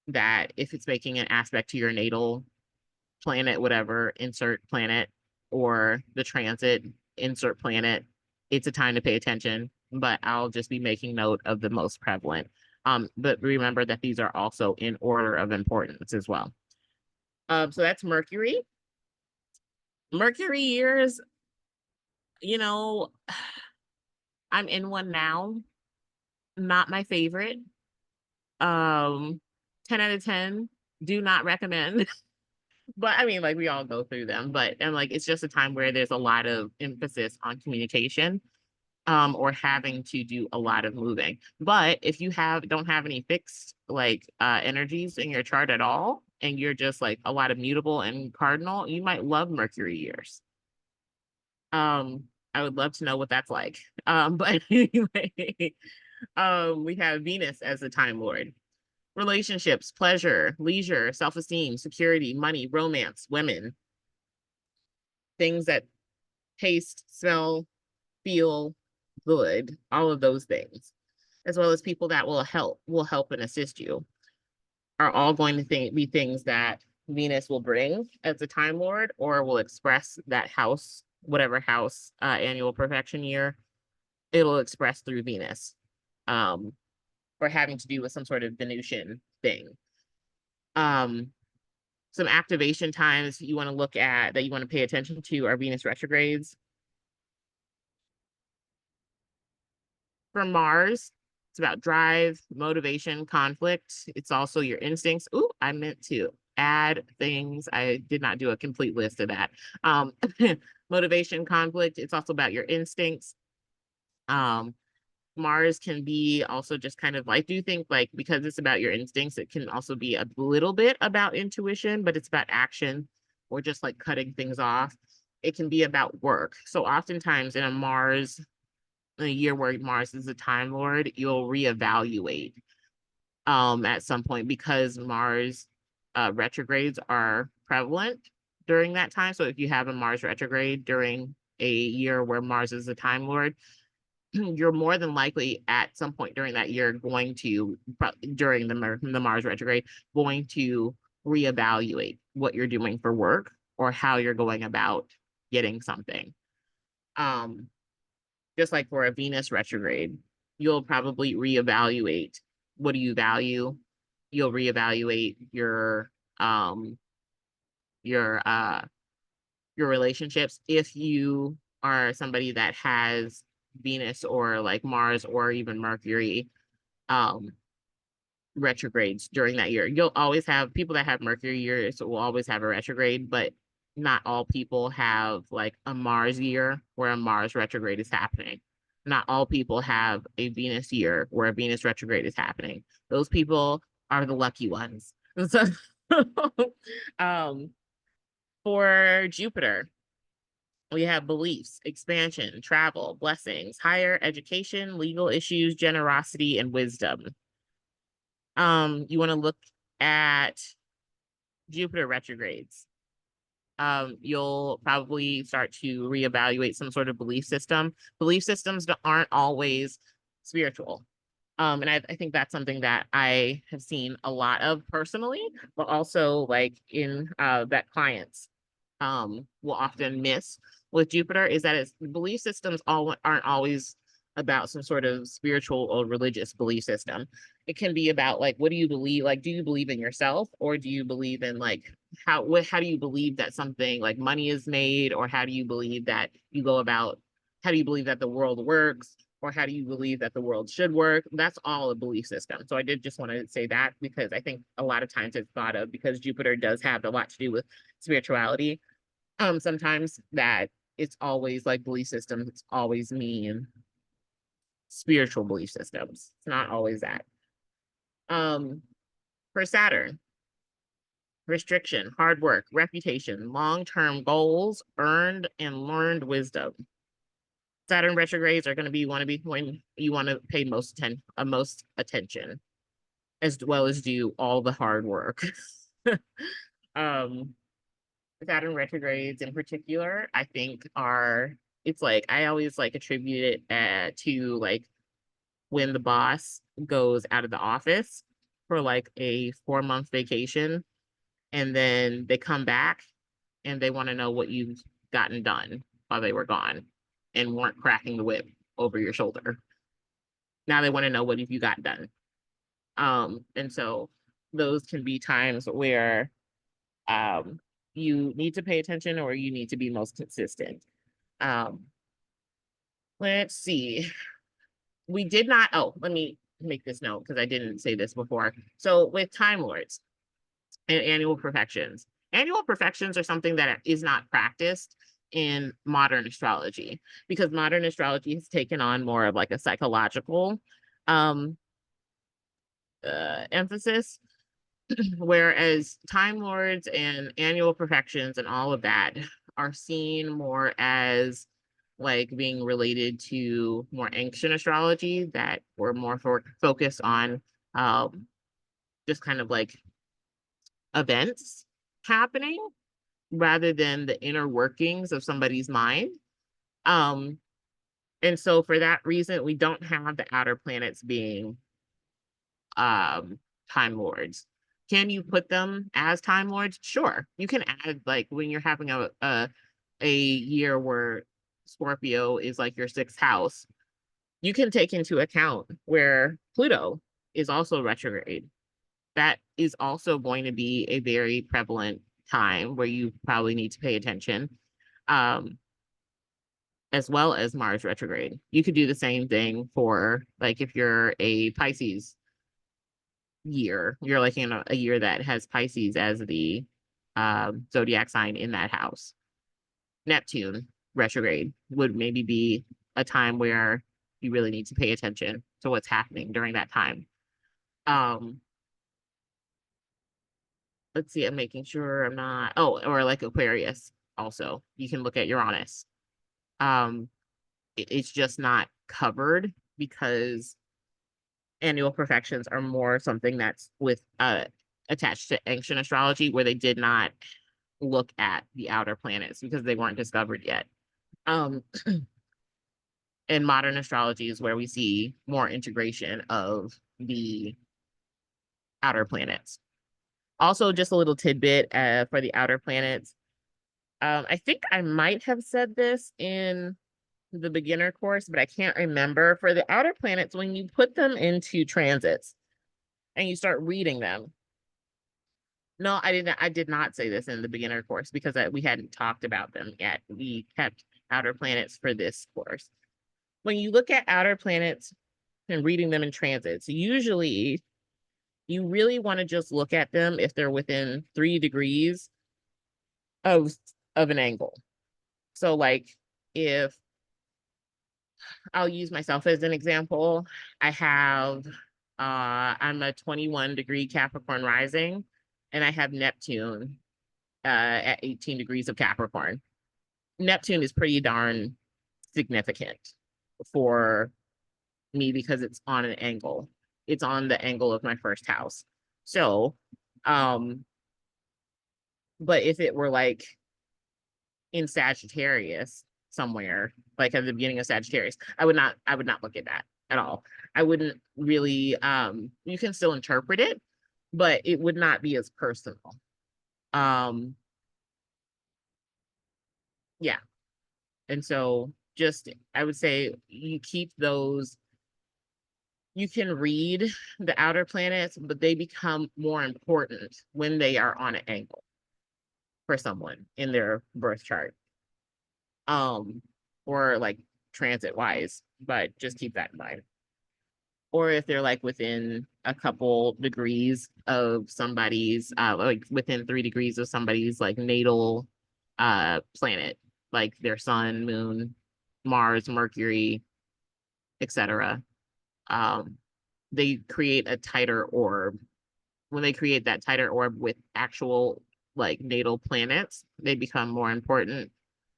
that if it's making an aspect to your natal planet, whatever, insert planet, or the transit, insert planet, it's a time to pay attention, but I'll just be making note of the most prevalent. But remember that these are also in order of importance as well. So that's Mercury. Mercury years, you know, I'm in one now. Not my favorite. 10 out of 10. Do not recommend. But I mean, like we all go through them, but and like it's just a time where there's a lot of emphasis on communication, or having to do a lot of moving. But if you don't have any fixed like energies in your chart at all, and you're just like a lot of mutable and cardinal, you might love Mercury years. I would love to know what that's like. But anyway, we have Venus as the time lord. Relationships, pleasure, leisure, self-esteem, security, money, romance, women, things that taste, smell, feel good, all of those things, as well as people that will help and assist you, are all going to be things that Venus will bring as a time lord, or will express that house, whatever house, annual perfection year, it'll express through Venus, or having to do with some sort of Venusian thing. Some activation times you want to look at that you want to pay attention to are Venus retrogrades. For Mars, it's about drive, motivation, conflict. It's also your instincts. Ooh, I meant to add things. I did not do a complete list of that. Motivation, conflict. It's also about your instincts. Mars can be also just kind of like, do you think like, because it's about your instincts, it can also be a little bit about intuition, but it's about action or just like cutting things off. It can be about work. So oftentimes in a year where Mars is a time lord, you'll reevaluate at some point, because Mars retrogrades are prevalent during that time. So if you have a Mars retrograde during a year where Mars is a time lord, you're more than likely at some point during that year going to, during the Mars retrograde, going to reevaluate what you're doing for work or how you're going about getting something. Just like for a Venus retrograde, you'll probably reevaluate what do you value. You'll reevaluate your relationships if you are somebody that has Venus or like Mars or even Mercury retrogrades during that year. You'll always have people that have Mercury years will always have a retrograde, but not all people have like a Mars year where a Mars retrograde is happening. Not all people have a Venus year where a Venus retrograde is happening. Those people are the lucky ones. So, for Jupiter, we have beliefs, expansion, travel, blessings, higher education, legal issues, generosity, and wisdom. You want to look at Jupiter retrogrades. You'll probably start to reevaluate some sort of belief system. Belief systems aren't always spiritual. And I think that's something that I have seen a lot of personally, but also like in that clients will often miss with Jupiter, is that its belief systems aren't always about some sort of spiritual or religious belief system. It can be about like, what do you believe? Like, do you believe in yourself, or do you believe in like how do you believe that something like money is made, or how do you believe that you go about, how do you believe that the world works? or how do you believe that the world should work? That's all a belief system. So I did just want to say that because I think a lot of times it's thought of, because Jupiter does have a lot to do with spirituality. Sometimes that it's always like belief systems, it's always mean spiritual belief systems. It's not always that. Um, for Saturn, restriction, hard work, reputation, long-term goals, earned and learned wisdom. Saturn retrogrades are going to be when you want to pay most attention, as well as do all the hard work. um, Saturn retrogrades in particular, I think it's like I always like attribute it to like when the boss goes out of the office for like a 4-month vacation, and then they come back and they want to know what you've gotten done while they were gone and weren't cracking the whip over your shoulder. Now they want to know what have you got done. And so those can be times where you need to pay attention or you need to be most consistent. Let's see. We did not, let me make this note because I didn't say this before. So with Time Lords and annual perfections are something that is not practiced in modern astrology, because modern astrology has taken on more of like a psychological emphasis, whereas Time Lords and annual perfections and all of that are seen more as like being related to more ancient astrology that were more focused on just kind of like events happening rather than the inner workings of somebody's mind. And so for that reason, we don't have the outer planets being Time Lords. Can you put them as Time Lords? Sure. You can add, like, when you're having a year where Scorpio is like your 6th house, you can take into account where Pluto is also retrograde. That is also going to be a very prevalent time where you probably need to pay attention, as well as Mars retrograde. You could do the same thing for, like, if you're a Pisces year, you're like in a year that has Pisces as the zodiac sign in that house. Neptune retrograde would maybe be a time where you really need to pay attention to what's happening during that time. Let's see, I'm making sure I'm not, or like Aquarius also. You can look at Uranus. It's just not covered because annual perfections are more something that's with attached to ancient astrology, where they did not look at the outer planets because they weren't discovered yet. In modern astrology is where we see more integration of the outer planets. Also, just a little tidbit for the outer planets. I think I might have said this in the beginner course, but I can't remember. For the outer planets, when you put them into transits and you start reading them. No, I did not say this in the beginner course because we hadn't talked about them yet. We kept outer planets for this course. When you look at outer planets and reading them in transits, usually you really want to just look at them if they're within 3 degrees of an angle. So like if I'll use myself as an example, I'm a 21-degree Capricorn rising, and I have Neptune at 18 degrees of Capricorn. Neptune is pretty darn significant for me because it's on an angle. It's on the angle of my 1st house. So, but if it were like in Sagittarius somewhere, like at the beginning of Sagittarius, I would not look at that at all. I wouldn't really, you can still interpret it, but it would not be as personal. Yeah. And so just, I would say you keep those, you can read the outer planets, but they become more important when they are on an angle for someone in their birth chart. Or like transit wise, but just keep that in mind. Or if they're like within a couple degrees of somebody's like within 3 degrees of somebody's like natal planet, like their sun, moon, Mars, Mercury, etc. They create a tighter orb. When they create that tighter orb with actual like natal planets, they become more important.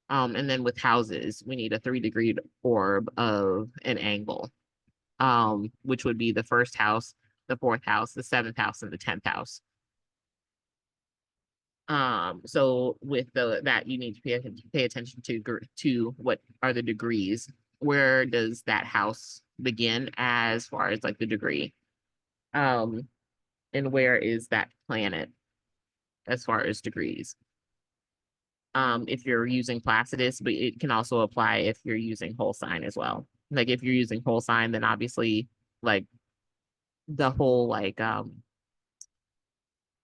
And then with houses, we need a 3 degree orb of an angle, which would be the first house, the fourth house, the seventh house, and the 10th house. So with that you need to pay attention to what are the degrees. Where does that house begin as far as like the degree? And where is that planet as far as degrees? If you're using Placidus, but it can also apply if you're using whole sign as well. Like if you're using whole sign, then obviously like the whole like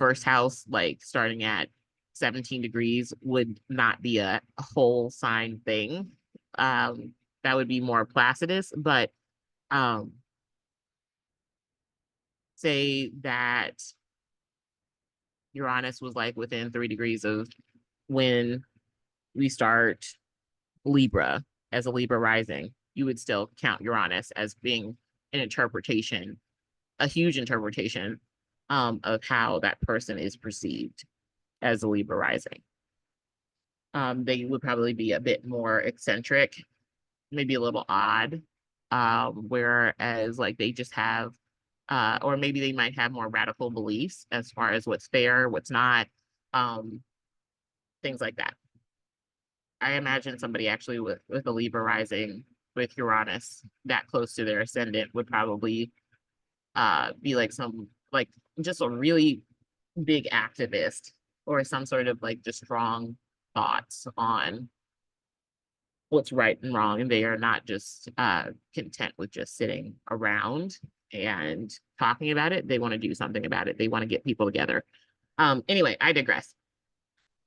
first house, like starting at 17 degrees would not be a whole sign thing. That would be more Placidus, but um say that Uranus was like within 3 degrees of when we start Libra as a Libra rising, you would still count Uranus as being an interpretation, a huge interpretation of how that person is perceived as a Libra rising. They would probably be a bit more eccentric, maybe a little odd, whereas like they just have, or maybe they might have more radical beliefs as far as what's fair, what's not, um, things like that. I imagine somebody actually with a Libra rising with Uranus that close to their ascendant would probably be like some like just a really big activist or some sort of like just strong thoughts on what's right and wrong, and they are not just content with just sitting around and talking about it. They want to do something about it. They want to get people together. Anyway, I digress.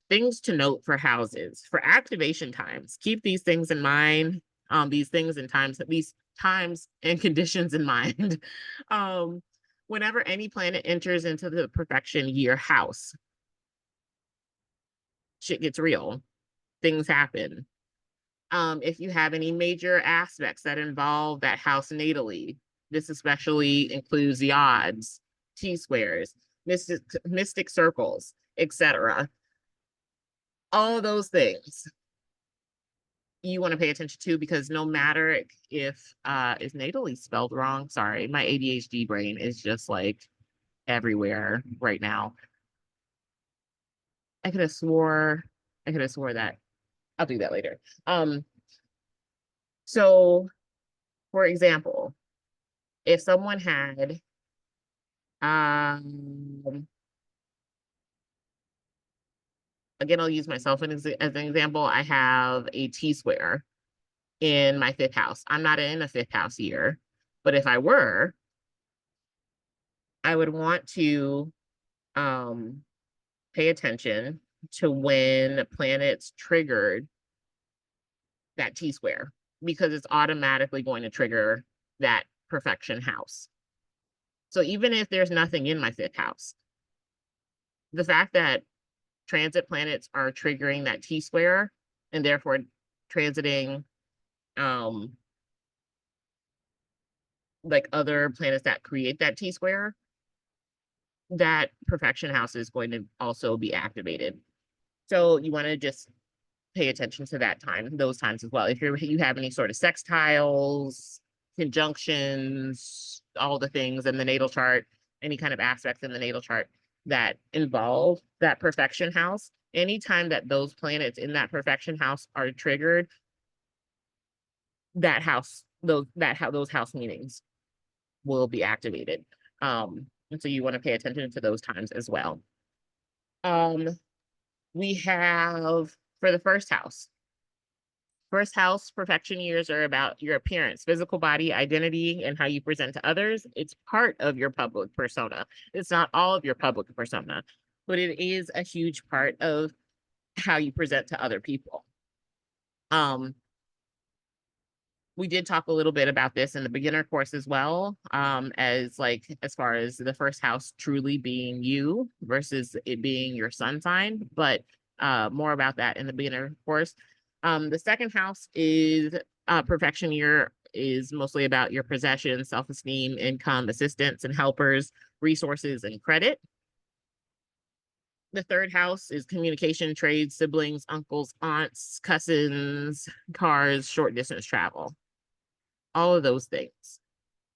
Things to note for houses. For activation times, keep these things in mind. These things and times, these times and conditions in mind. Whenever any planet enters into the perfection year house, shit gets real. Things happen. If you have any major aspects that involve that house natally, this especially includes the odds, T-squares, mystic circles, etc. All those things you want to pay attention to, because no matter if is natally spelled wrong, sorry, my ADHD brain is just like everywhere right now. I could have swore that. I'll do that later. So for example, if someone had again, I'll use myself as an example. I have a T-square in my fifth house. I'm not in a fifth house year, but if I were, I would want to pay attention to when planets triggered that T-square, because it's automatically going to trigger that perfection house. So even if there's nothing in my fifth house, the fact that transit planets are triggering that T-square and therefore transiting like other planets that create that T-square, that perfection house is going to also be activated. So you want to just pay attention to that time, those times as well. If you have any sort of sextiles, conjunctions, all the things in the natal chart, any kind of aspects in the natal chart that involve that perfection house, anytime that those planets in that perfection house are triggered, that house, those house meanings will be activated. And so you want to pay attention to those times as well. We have for the first house. First house perfection years are about your appearance, physical body, identity, and how you present to others. It's part of your public persona. It's not all of your public persona, but it is a huge part of how you present to other people. We did talk a little bit about this in the beginner course as well, as far as the first house truly being you versus it being your sun sign, but more about that in the beginner course. The second house is perfection year, is mostly about your possessions, self-esteem, income, assistance and helpers, resources, and credit. The third house is communication, trade, siblings, uncles, aunts, cousins, cars, short distance travel, all of those things.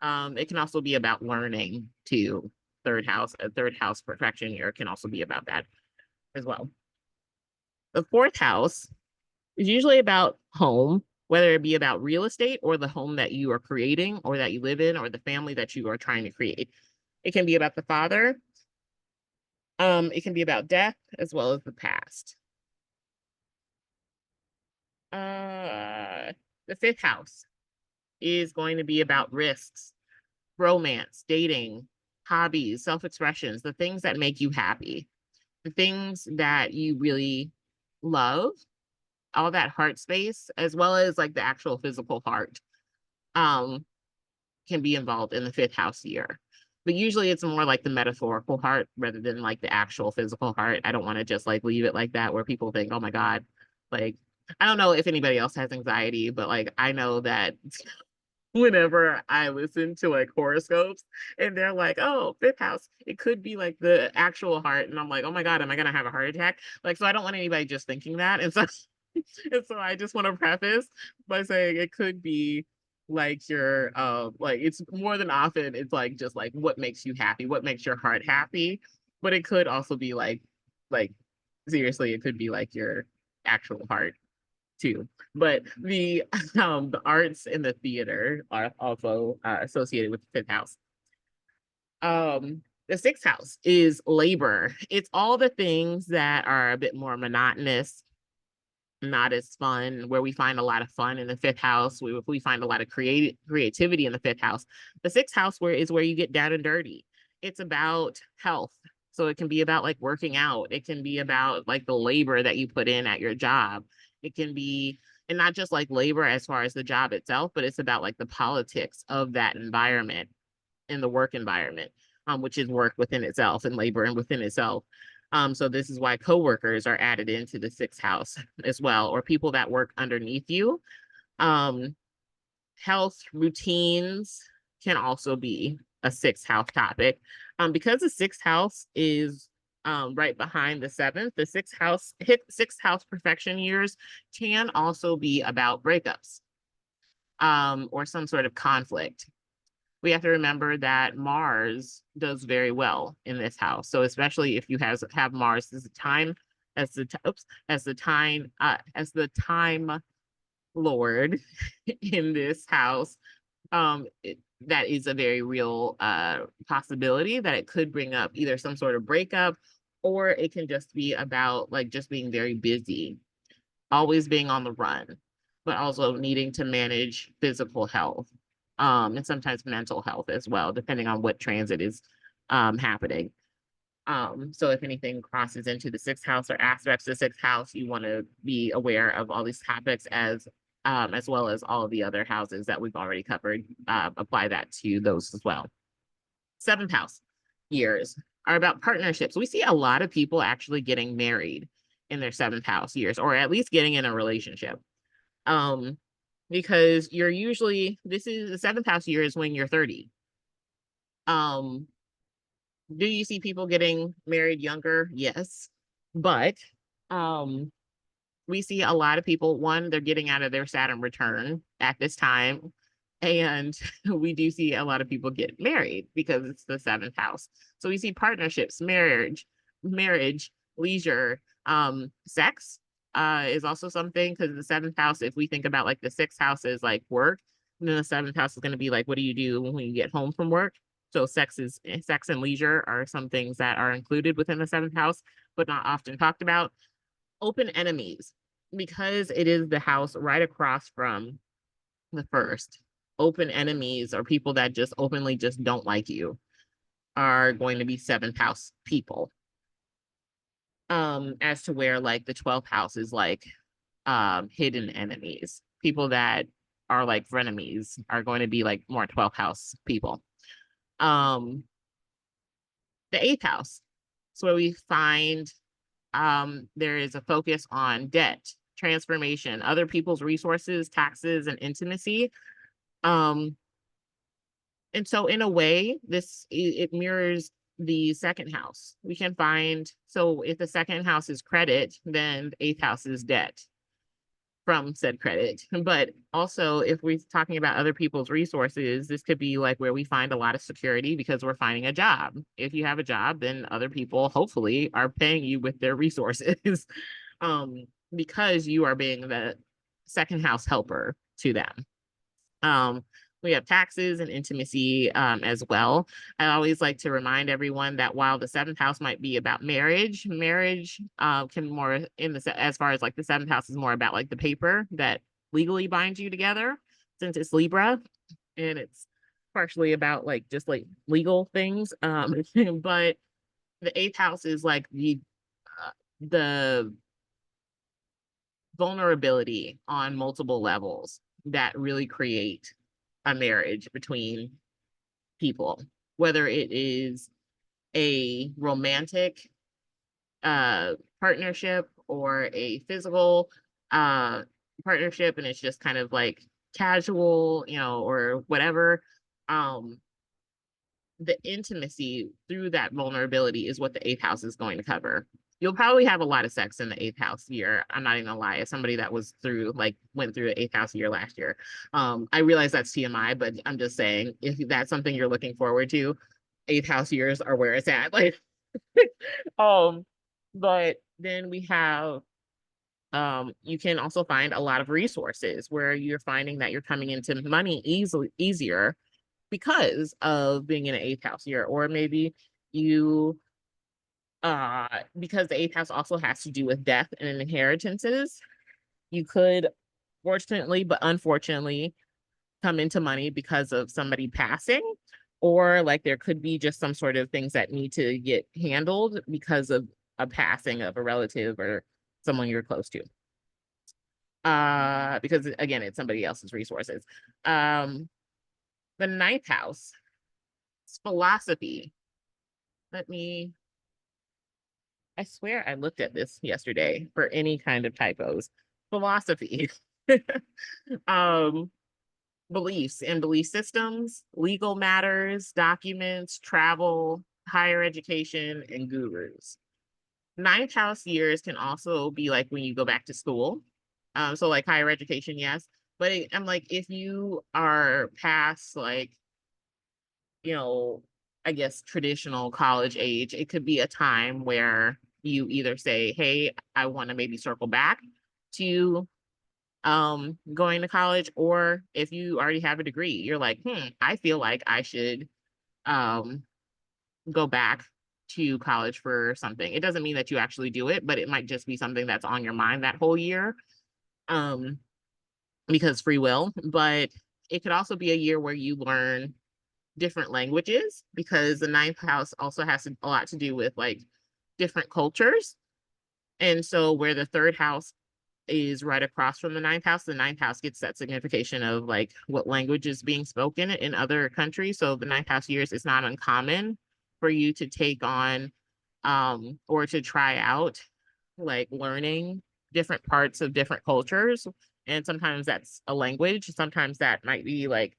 It can also be about learning too. Third house, a third house perfection year can also be about that as well. The fourth house is usually about home, whether it be about real estate or the home that you are creating or that you live in or the family that you are trying to create. It can be about the father. It can be about death as well as the past. The fifth house is going to be about risks, romance, dating, hobbies, self-expressions, the things that make you happy, the things that you really love, all that heart space, as well as like the actual physical heart, can be involved in the fifth house year. But usually it's more like the metaphorical heart rather than like the actual physical heart. I don't want to just like leave it like that where people think, oh my God, like, I don't know if anybody else has anxiety, but like I know that whenever I listen to like horoscopes and they're like, oh, fifth house, it could be like the actual heart. And I'm like, oh my God, am I gonna have a heart attack? Like, so I don't want anybody just thinking that. And so and so I just want to preface by saying it could be like your like it's more than often it's like just like what makes you happy, what makes your heart happy. But it could also be like seriously, it could be like your actual heart too. But the arts and the theater are also associated with the fifth house. The sixth house is labor. It's all the things that are a bit more monotonous, not as fun, where we find a lot of fun in the fifth house. We find a lot of creativity in the fifth house. The sixth house is where you get down and dirty. It's about health. So it can be about like working out. It can be about like the labor that you put in at your job. It can be, and not just like labor as far as the job itself, but it's about like the politics of that environment in the work environment, which is work within itself and labor and within itself. So this is why coworkers are added into the sixth house as well, or people that work underneath you. Health routines can also be a sixth house topic. Because the sixth house is right behind the seventh, the sixth house perfection years can also be about breakups or some sort of conflict. We have to remember that Mars does very well in this house. So especially if you have Mars as the time as the time lord in this house, that is a very real possibility that it could bring up either some sort of breakup, or it can just be about like just being very busy, always being on the run, but also needing to manage physical health, and sometimes mental health as well, depending on what transit is happening. So if anything crosses into the sixth house or aspects of the sixth house, you want to be aware of all these topics as well as all of the other houses that we've already covered. Apply that to those as well. Seventh house years are about partnerships. We see a lot of people actually getting married in their seventh house years, or at least getting in a relationship. Because you're usually, this is the seventh house year is when you're 30. Do you see people getting married younger? Yes. But we see a lot of people, one, they're getting out of their Saturn return at this time. And we do see a lot of people get married because it's the seventh house. So we see partnerships, marriage, leisure, sex is also something, because the seventh house, if we think about like the sixth house is like work, and then the seventh house is going to be like, what do you do when you get home from work? So sex and leisure are some things that are included within the seventh house, but not often talked about. Open enemies, because it is the house right across from the first. Open enemies, or people that just openly just don't like you, are going to be seventh house people. As to where like the 12th house is like hidden enemies, people that are like frenemies, are going to be like more 12th house people. The 8th house is where we find there is a focus on debt, transformation, other people's resources, taxes, and intimacy. And so in a way, it mirrors the 2nd house. We can find, so if the 2nd house is credit, then the 8th house is debt from said credit. But also, if we're talking about other people's resources, this could be like where we find a lot of security because we're finding a job. If you have a job, then other people hopefully are paying you with their resources because you are being the 2nd house helper to them. We have taxes and intimacy as well. I always like to remind everyone that while the 7th house might be about marriage can more as far as like the 7th house is more about like the paper that legally binds you together, since it's Libra and it's partially about like just like legal things. But the 8th house is like the vulnerability on multiple levels that really create a marriage between people, whether it is a romantic partnership or a physical partnership, and it's just kind of like casual, or whatever. The intimacy through that vulnerability is what the 8th house is going to cover. You'll probably have a lot of sex in the 8th house year. I'm not even gonna lie. As somebody that went through the 8th house year last year. I realize that's TMI, but I'm just saying, if that's something you're looking forward to, 8th house years are where it's at. Like, but then we have, you can also find a lot of resources where you're finding that you're coming into money easier because of being in an 8th house year, or maybe you because the 8th house also has to do with death and inheritances. You could fortunately but unfortunately come into money because of somebody passing, or like there could be just some sort of things that need to get handled because of a passing of a relative or someone you're close to. Because again, it's somebody else's resources. The 9th house, it's philosophy. I swear I looked at this yesterday for any kind of typos. Philosophy. Beliefs and belief systems, legal matters, documents, travel, higher education, and gurus. 9th house years can also be like when you go back to school. So like higher education, yes. But I'm like, if you are past like, I guess traditional college age, it could be a time where you either say, hey, I want to maybe circle back to going to college, or if you already have a degree, you're like, I feel like I should go back to college for something. It doesn't mean that you actually do it, but it might just be something that's on your mind that whole year. Because free will, but it could also be a year where you learn different languages, because the 9th house also has a lot to do with like different cultures. And so where the 3rd house is right across from the 9th house, the 9th house gets that signification of like what language is being spoken in other countries. So the 9th house years, it's not uncommon for you to take on or to try out like learning different parts of different cultures. And sometimes that's a language, sometimes that might be like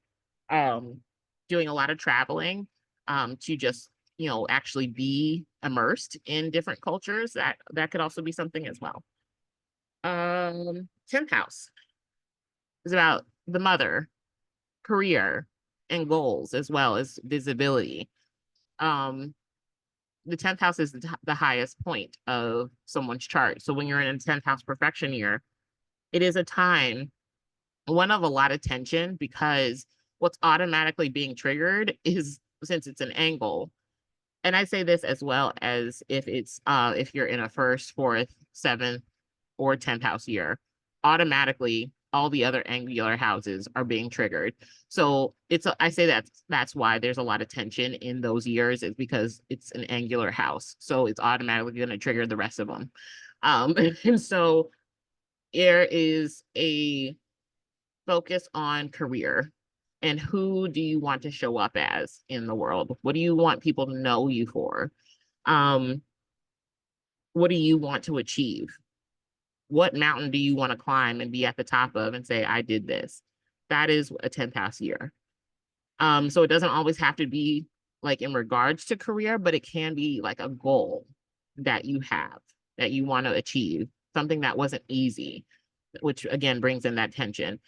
doing a lot of traveling to just actually be immersed in different cultures. That could also be something as well. 10th house is about the mother, career, and goals, as well as visibility. The 10th house is the highest point of someone's chart. So when you're in a 10th house perfection year, it is a time, one of a lot of tension, because what's automatically being triggered is, since it's an angle, and I say this as well as if you're in a 1st, 4th, 7th, or 10th house year, automatically all the other angular houses are being triggered. So I say that's why there's a lot of tension in those years, is because it's an angular house. So it's automatically going to trigger the rest of them. And so there is a focus on career and who do you want to show up as in the world? What do you want people to know you for? Um, what do you want to achieve? What mountain do you want to climb and be at the top of and say, I did this? That is a 10th house year. So it doesn't always have to be like in regards to career, but it can be like a goal that you have that you want to achieve, something that wasn't easy, which again brings in that tension.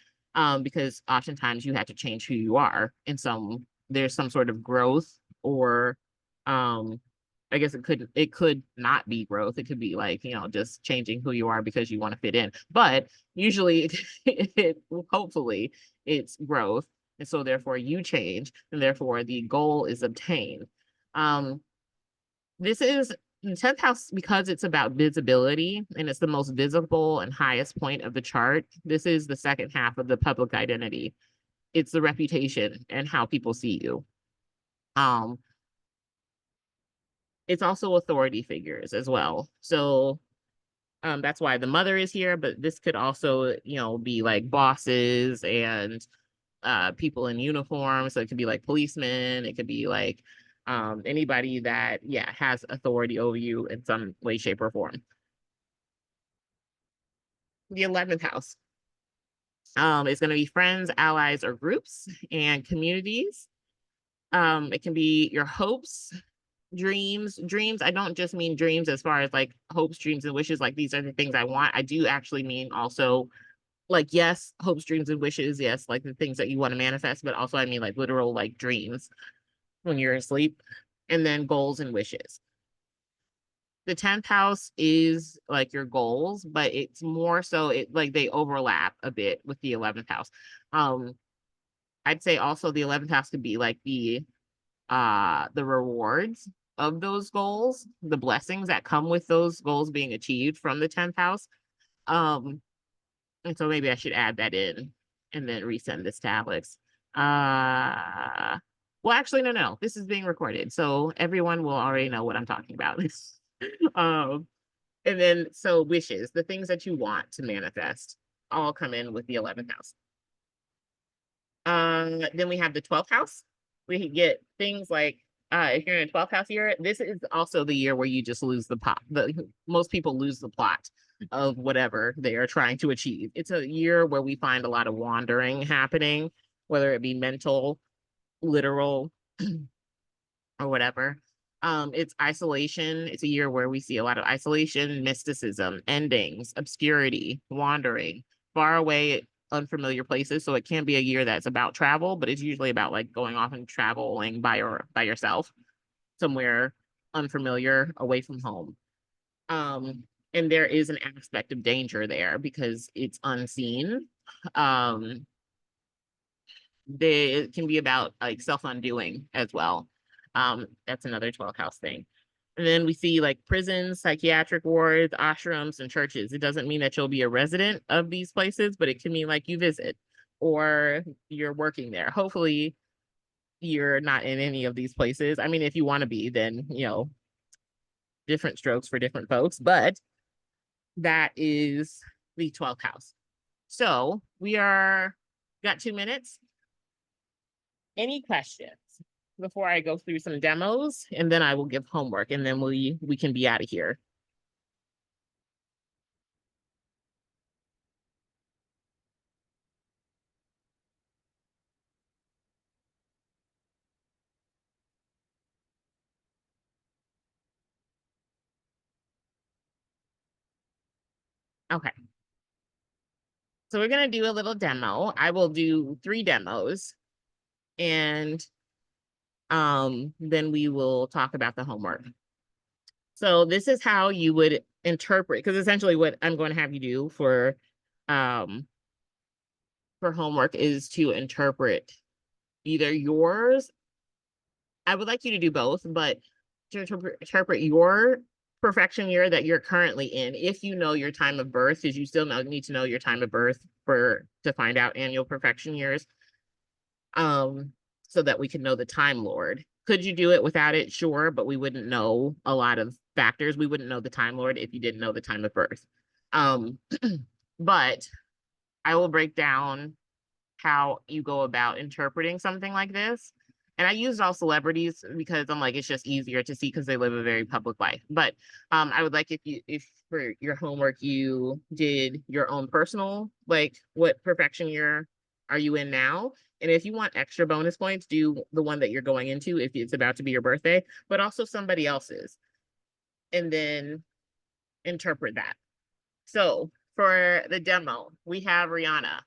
Because oftentimes you have to change who you are in there's some sort of growth or um I guess it could not be growth. It could be like, just changing who you are because you want to fit in. But usually hopefully it's growth. And so therefore you change and therefore the goal is obtained. Um, this is the 10th house because it's about visibility and it's the most visible and highest point of the chart. This is the second half of the public identity. It's the reputation and how people see you. Um, it's also authority figures as well. So that's why the mother is here, but this could also, be like bosses and people in uniform. So it could be like policemen, it could be like anybody that, yeah, has authority over you in some way, shape, or form. The 11th house is going to be friends, allies, or groups and communities. It can be your hopes, dreams. I don't just mean dreams as far as like hopes, dreams, and wishes, like these are the things I want. I do actually mean also like, yes, hopes, dreams, and wishes, yes, like the things that you want to manifest, but also I mean like literal like dreams when you're asleep, and then goals and wishes. The 10th house is like your goals, but it's more so it like they overlap a bit with the 11th house. um I'd say also the 11th house could be like the rewards of those goals, the blessings that come with those goals being achieved from the 10th house. And so maybe I should add that in and then resend this to Alex. Well, actually, no. This is being recorded, so everyone will already know what I'm talking about. um, and then so wishes, the things that you want to manifest, all come in with the 11th house. Then we have the 12th house. We get things like if you're in a 12th house year, this is also the year where you just lose the plot. Most people lose the plot of whatever they are trying to achieve. It's a year where we find a lot of wandering happening, whether it be mental, literal, or whatever. It's isolation. It's a year where we see a lot of isolation, mysticism, endings, obscurity, wandering, far away, unfamiliar places. So it can be a year that's about travel, but it's usually about like going off and traveling by yourself somewhere unfamiliar, away from home. Um, and there is an aspect of danger there because it's unseen. Um, it can be about like self-undoing as well. That's another 12th house thing. And then we see like prisons, psychiatric wards, ashrams, and churches. It doesn't mean that you'll be a resident of these places, but it can mean like you visit or you're working there. Hopefully, you're not in any of these places. I mean, if you want to be, then, different strokes for different folks, but that is the 12th house. So we got 2 minutes. Any questions before I go through some demos, and then I will give homework, and then we can be out of here. Okay. So we're gonna do a little demo. I will do 3 demos, and then we will talk about the homework. So this is how you would interpret, because essentially what I'm going to have you do um for homework is to interpret either yours. I would like you to do both, but to interpret your perfection year that you're currently in, if you know your time of birth, because you still need to know your time of birth to find out annual perfection years, so that we can know the Time Lord. Could you do it without it? Sure, but we wouldn't know a lot of factors. We wouldn't know the Time Lord if you didn't know the time of birth. Um, but I will break down how you go about interpreting something like this. And I used all celebrities because I'm like, it's just easier to see because they live a very public life. But I would like if for your homework, you did your own personal, like what perfection year are you in now? And if you want extra bonus points, do the one that you're going into if it's about to be your birthday, but also somebody else's. And then interpret that. So for the demo, we have Rihanna.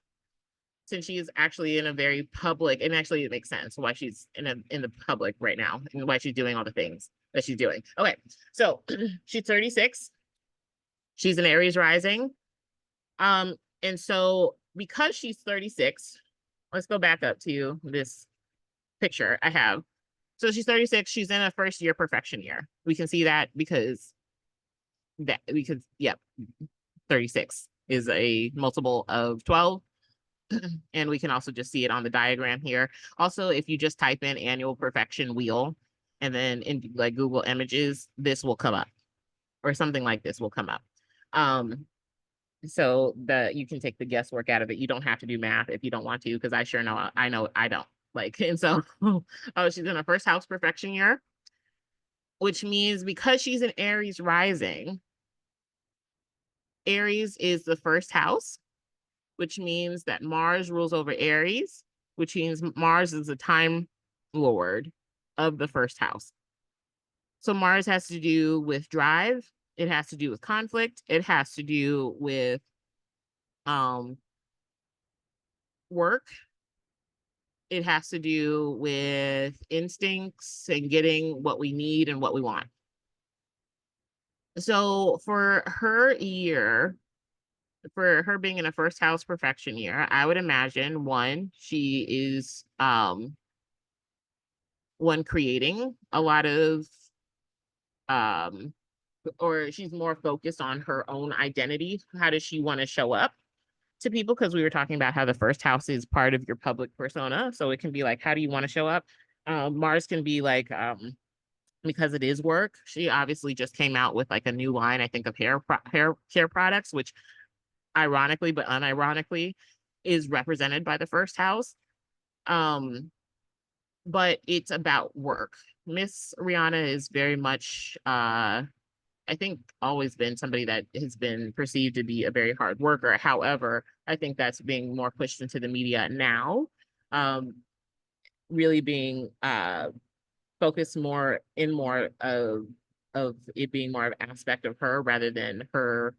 Since she's actually in a very public, and actually it makes sense why she's in the public right now and why she's doing all the things that she's doing. Okay, so she's 36. She's an Aries rising. And so because she's 36, let's go back up to this picture I have. So she's 36, she's in a first year perfection year. We can see that because yep, 36 is a multiple of 12. And we can also just see it on the diagram here. Also, if you just type in annual perfection wheel and then in like Google Images, this will come up, or something like this will come up. So that you can take the guesswork out of it. You don't have to do math if you don't want to, because I sure know I don't. Like, and so oh, she's in her first house perfection year, which means because she's an Aries rising, Aries is the first house, which means that Mars rules over Aries, which means Mars is the time lord of the first house. So Mars has to do with drive. It has to do with conflict. It has to do with work. It has to do with instincts and getting what we need and what we want. So for her year, for her being in a first house perfection year, I would imagine she is creating a lot of or she's more focused on her own identity. How does she want to show up to people? Because we were talking about how the first house is part of your public persona. So it can be like, how do you want to show up? Mars can be like, because it is work. She obviously just came out with like a new line, I think, of hair care products, which ironically but unironically is represented by the first house. But it's about work. Miss Rihanna is very much I think always been somebody that has been perceived to be a very hard worker. However, I think that's being more pushed into the media now. Really being focused more of it being more of an aspect of her rather than her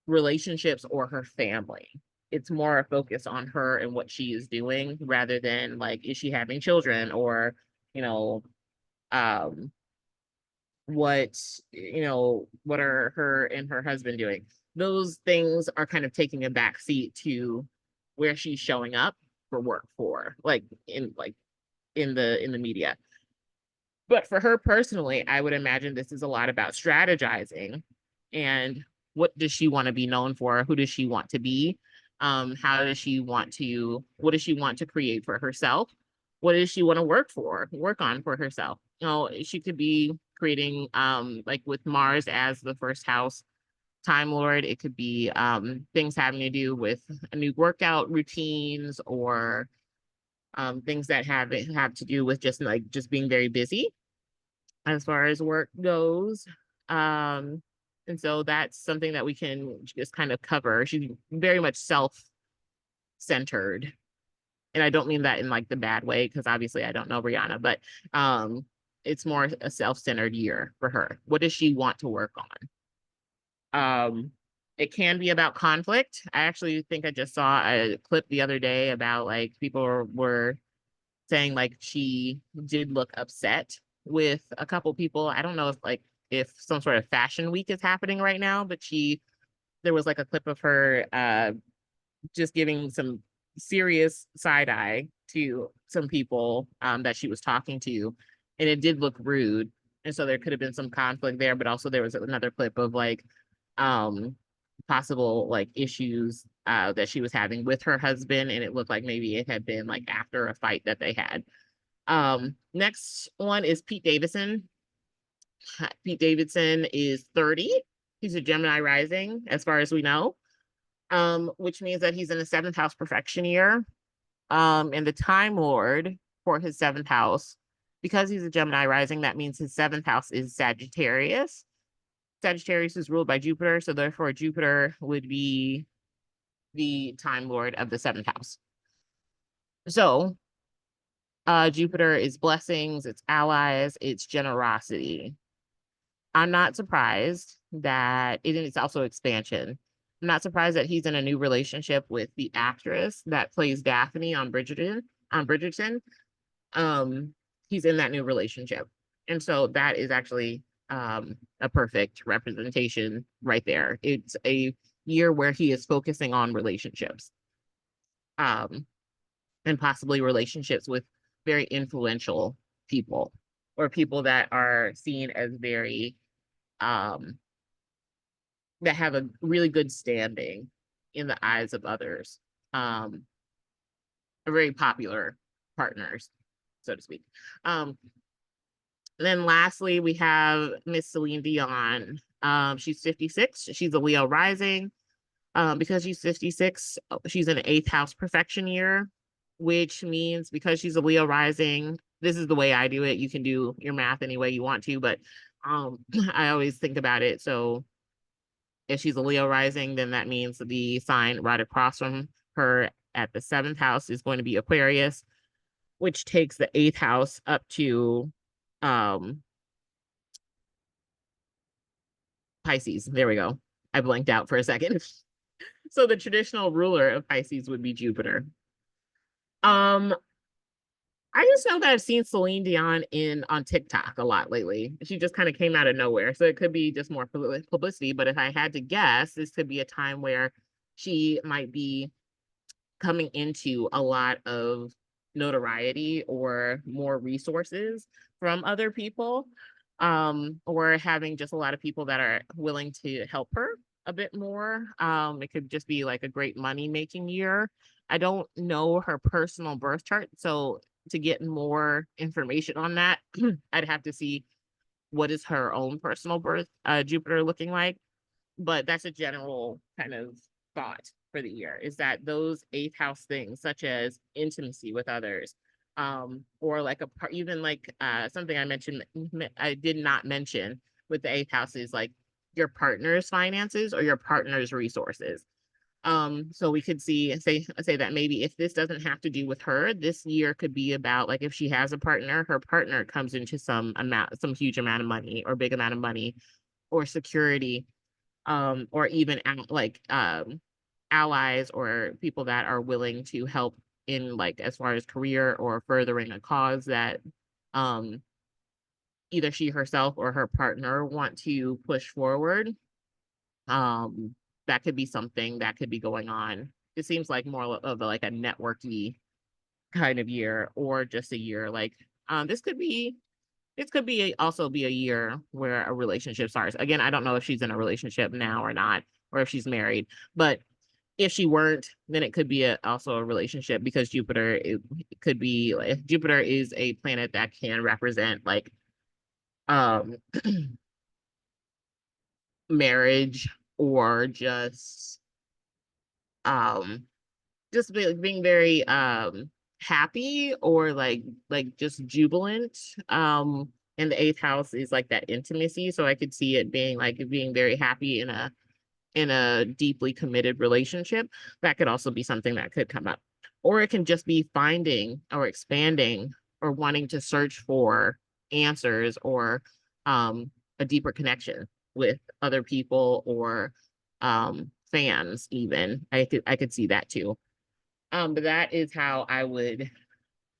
relationships or her family. It's more a focus on her and what she is doing rather than like, is she having children, or, you know, what, what are her and her husband doing? Those things are kind of taking a back seat to where she's showing up for work for, like in the media. But for her personally, I would imagine this is a lot about strategizing and what does she want to be known for? Who does she want to be? What does she want to create for herself? What does she want to work on for herself? She could be creating, like with Mars as the first house Time Lord, it could be things having to do with a new workout routines, or things that have to do with just being very busy as far as work goes. And so that's something that we can just kind of cover. She's very much self-centered. And I don't mean that in like the bad way, because obviously I don't know Rihanna, but it's more a self-centered year for her. What does she want to work on? It can be about conflict. I actually think I just saw a clip the other day about like people were saying like she did look upset with a couple people. I don't know if some sort of fashion week is happening right now, but there was like a clip of her just giving some serious side eye to some people that she was talking to, and it did look rude. And so there could have been some conflict there, but also there was another clip of like possible like issues that she was having with her husband, and it looked like maybe it had been like after a fight that they had. Next one is Pete Davidson. Pete Davidson is 30. He's a Gemini rising, as far as we know. which means that he's in a seventh house perfection year. And the Time Lord for his seventh house, because he's a Gemini rising, that means his seventh house is Sagittarius. Sagittarius is ruled by Jupiter, so therefore Jupiter would be the Time Lord of the seventh house. So Jupiter is blessings, it's allies, it's generosity. I'm not surprised that it's also expansion. I'm not surprised that he's in a new relationship with the actress that plays Daphne on Bridgerton. On Bridgerton, he's in that new relationship, and so that is actually a perfect representation right there. It's a year where he is focusing on relationships, um, and possibly relationships with very influential people or people that are seen as very um that have a really good standing in the eyes of others, um, are very popular partners, so to speak. Then lastly, we have Miss Celine Dion. She's 56. She's a Leo rising. Because she's 56, she's in an eighth house perfection year, which means because she's a Leo rising, this is the way I do it. You can do your math any way you want to, but I always think about it. So if she's a Leo rising, then that means the sign right across from her at the seventh house is going to be Aquarius, which takes the eighth house up to um Pisces. There we go. I blanked out for a second. So the traditional ruler of Pisces would be Jupiter. Um, I just know that I've seen Celine Dion on TikTok a lot lately. She just kind of came out of nowhere. So it could be just more publicity. But if I had to guess, this could be a time where she might be coming into a lot of notoriety or more resources from other people, or having just a lot of people that are willing to help her a bit more. It could just be like a great money making year. I don't know her personal birth chart, so to get more information on that, I'd have to see what is her own personal birth Jupiter looking like. But that's a general kind of thought for the year, is that those eighth house things, such as intimacy with others, or like even like something I did not mention with the eighth house is like your partner's finances or your partner's resources. So we could say that maybe if this doesn't have to do with her, this year could be about like if she has a partner, her partner comes into some huge amount of money or big amount of money or security, or even allies or people that are willing to help in like as far as career or furthering a cause that um either she herself or her partner want to push forward. That could be something that could be going on. It seems like more of like a networky kind of year, or just a year like this could be also be a year where a relationship starts. Again, I don't know if she's in a relationship now or not, or if she's married. But if she weren't, then it could be also a relationship, because it could be like Jupiter is a planet that can represent like um marriage, or um being very happy, or like just jubilant. And the eighth house is like that intimacy, so I could see it being very happy in a deeply committed relationship. That could also be something that could come up, or it can just be finding or expanding or wanting to search for answers, or a deeper connection with other people, or fans. Even I could see that too. But that is how I would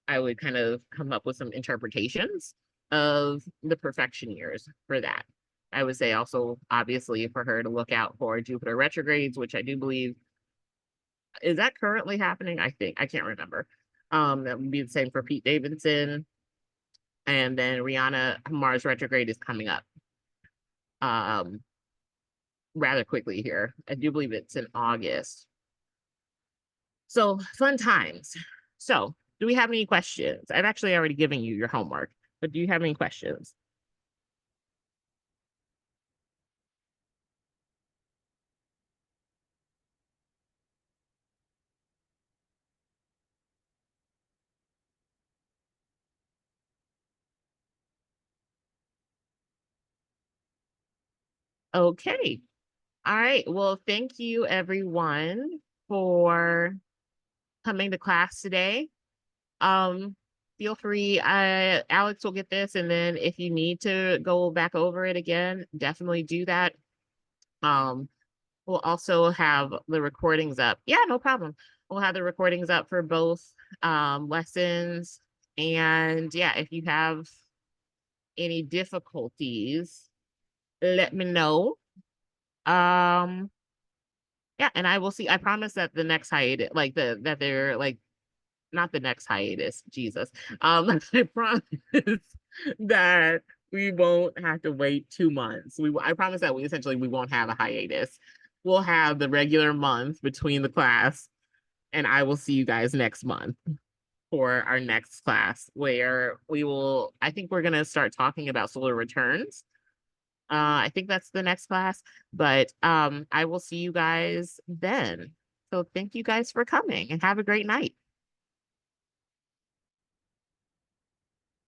kind of come up with some interpretations of the perfection years for that. I would say also, obviously, for her to look out for Jupiter retrogrades, which I do believe is that currently happening. I think I can't remember. That would be the same for Pete Davidson, and then Rihanna Mars retrograde is coming up um rather quickly here. I do believe it's in August. So fun times. So, do we have any questions? I've actually already given you your homework, but do you have any questions? Okay. All right. Well, thank you everyone for coming to class today. Um, Feel free, Alex will get this, and then if you need to go back over it again, definitely do that. Um, we'll also have the recordings up. Yeah, no problem. We'll have the recordings up for both lessons. And yeah, if you have any difficulties, let me know. Um, yeah, and I will see. I promise that the next hiatus, like that they're like not the next hiatus, Jesus. I promise that we won't have to wait 2 months. I promise that we won't have a hiatus. We'll have the regular month between the class, and I will see you guys next month for our next class where I think we're gonna start talking about solar returns. I think that's the next class, but I will see you guys then. So thank you guys for coming and have a great night.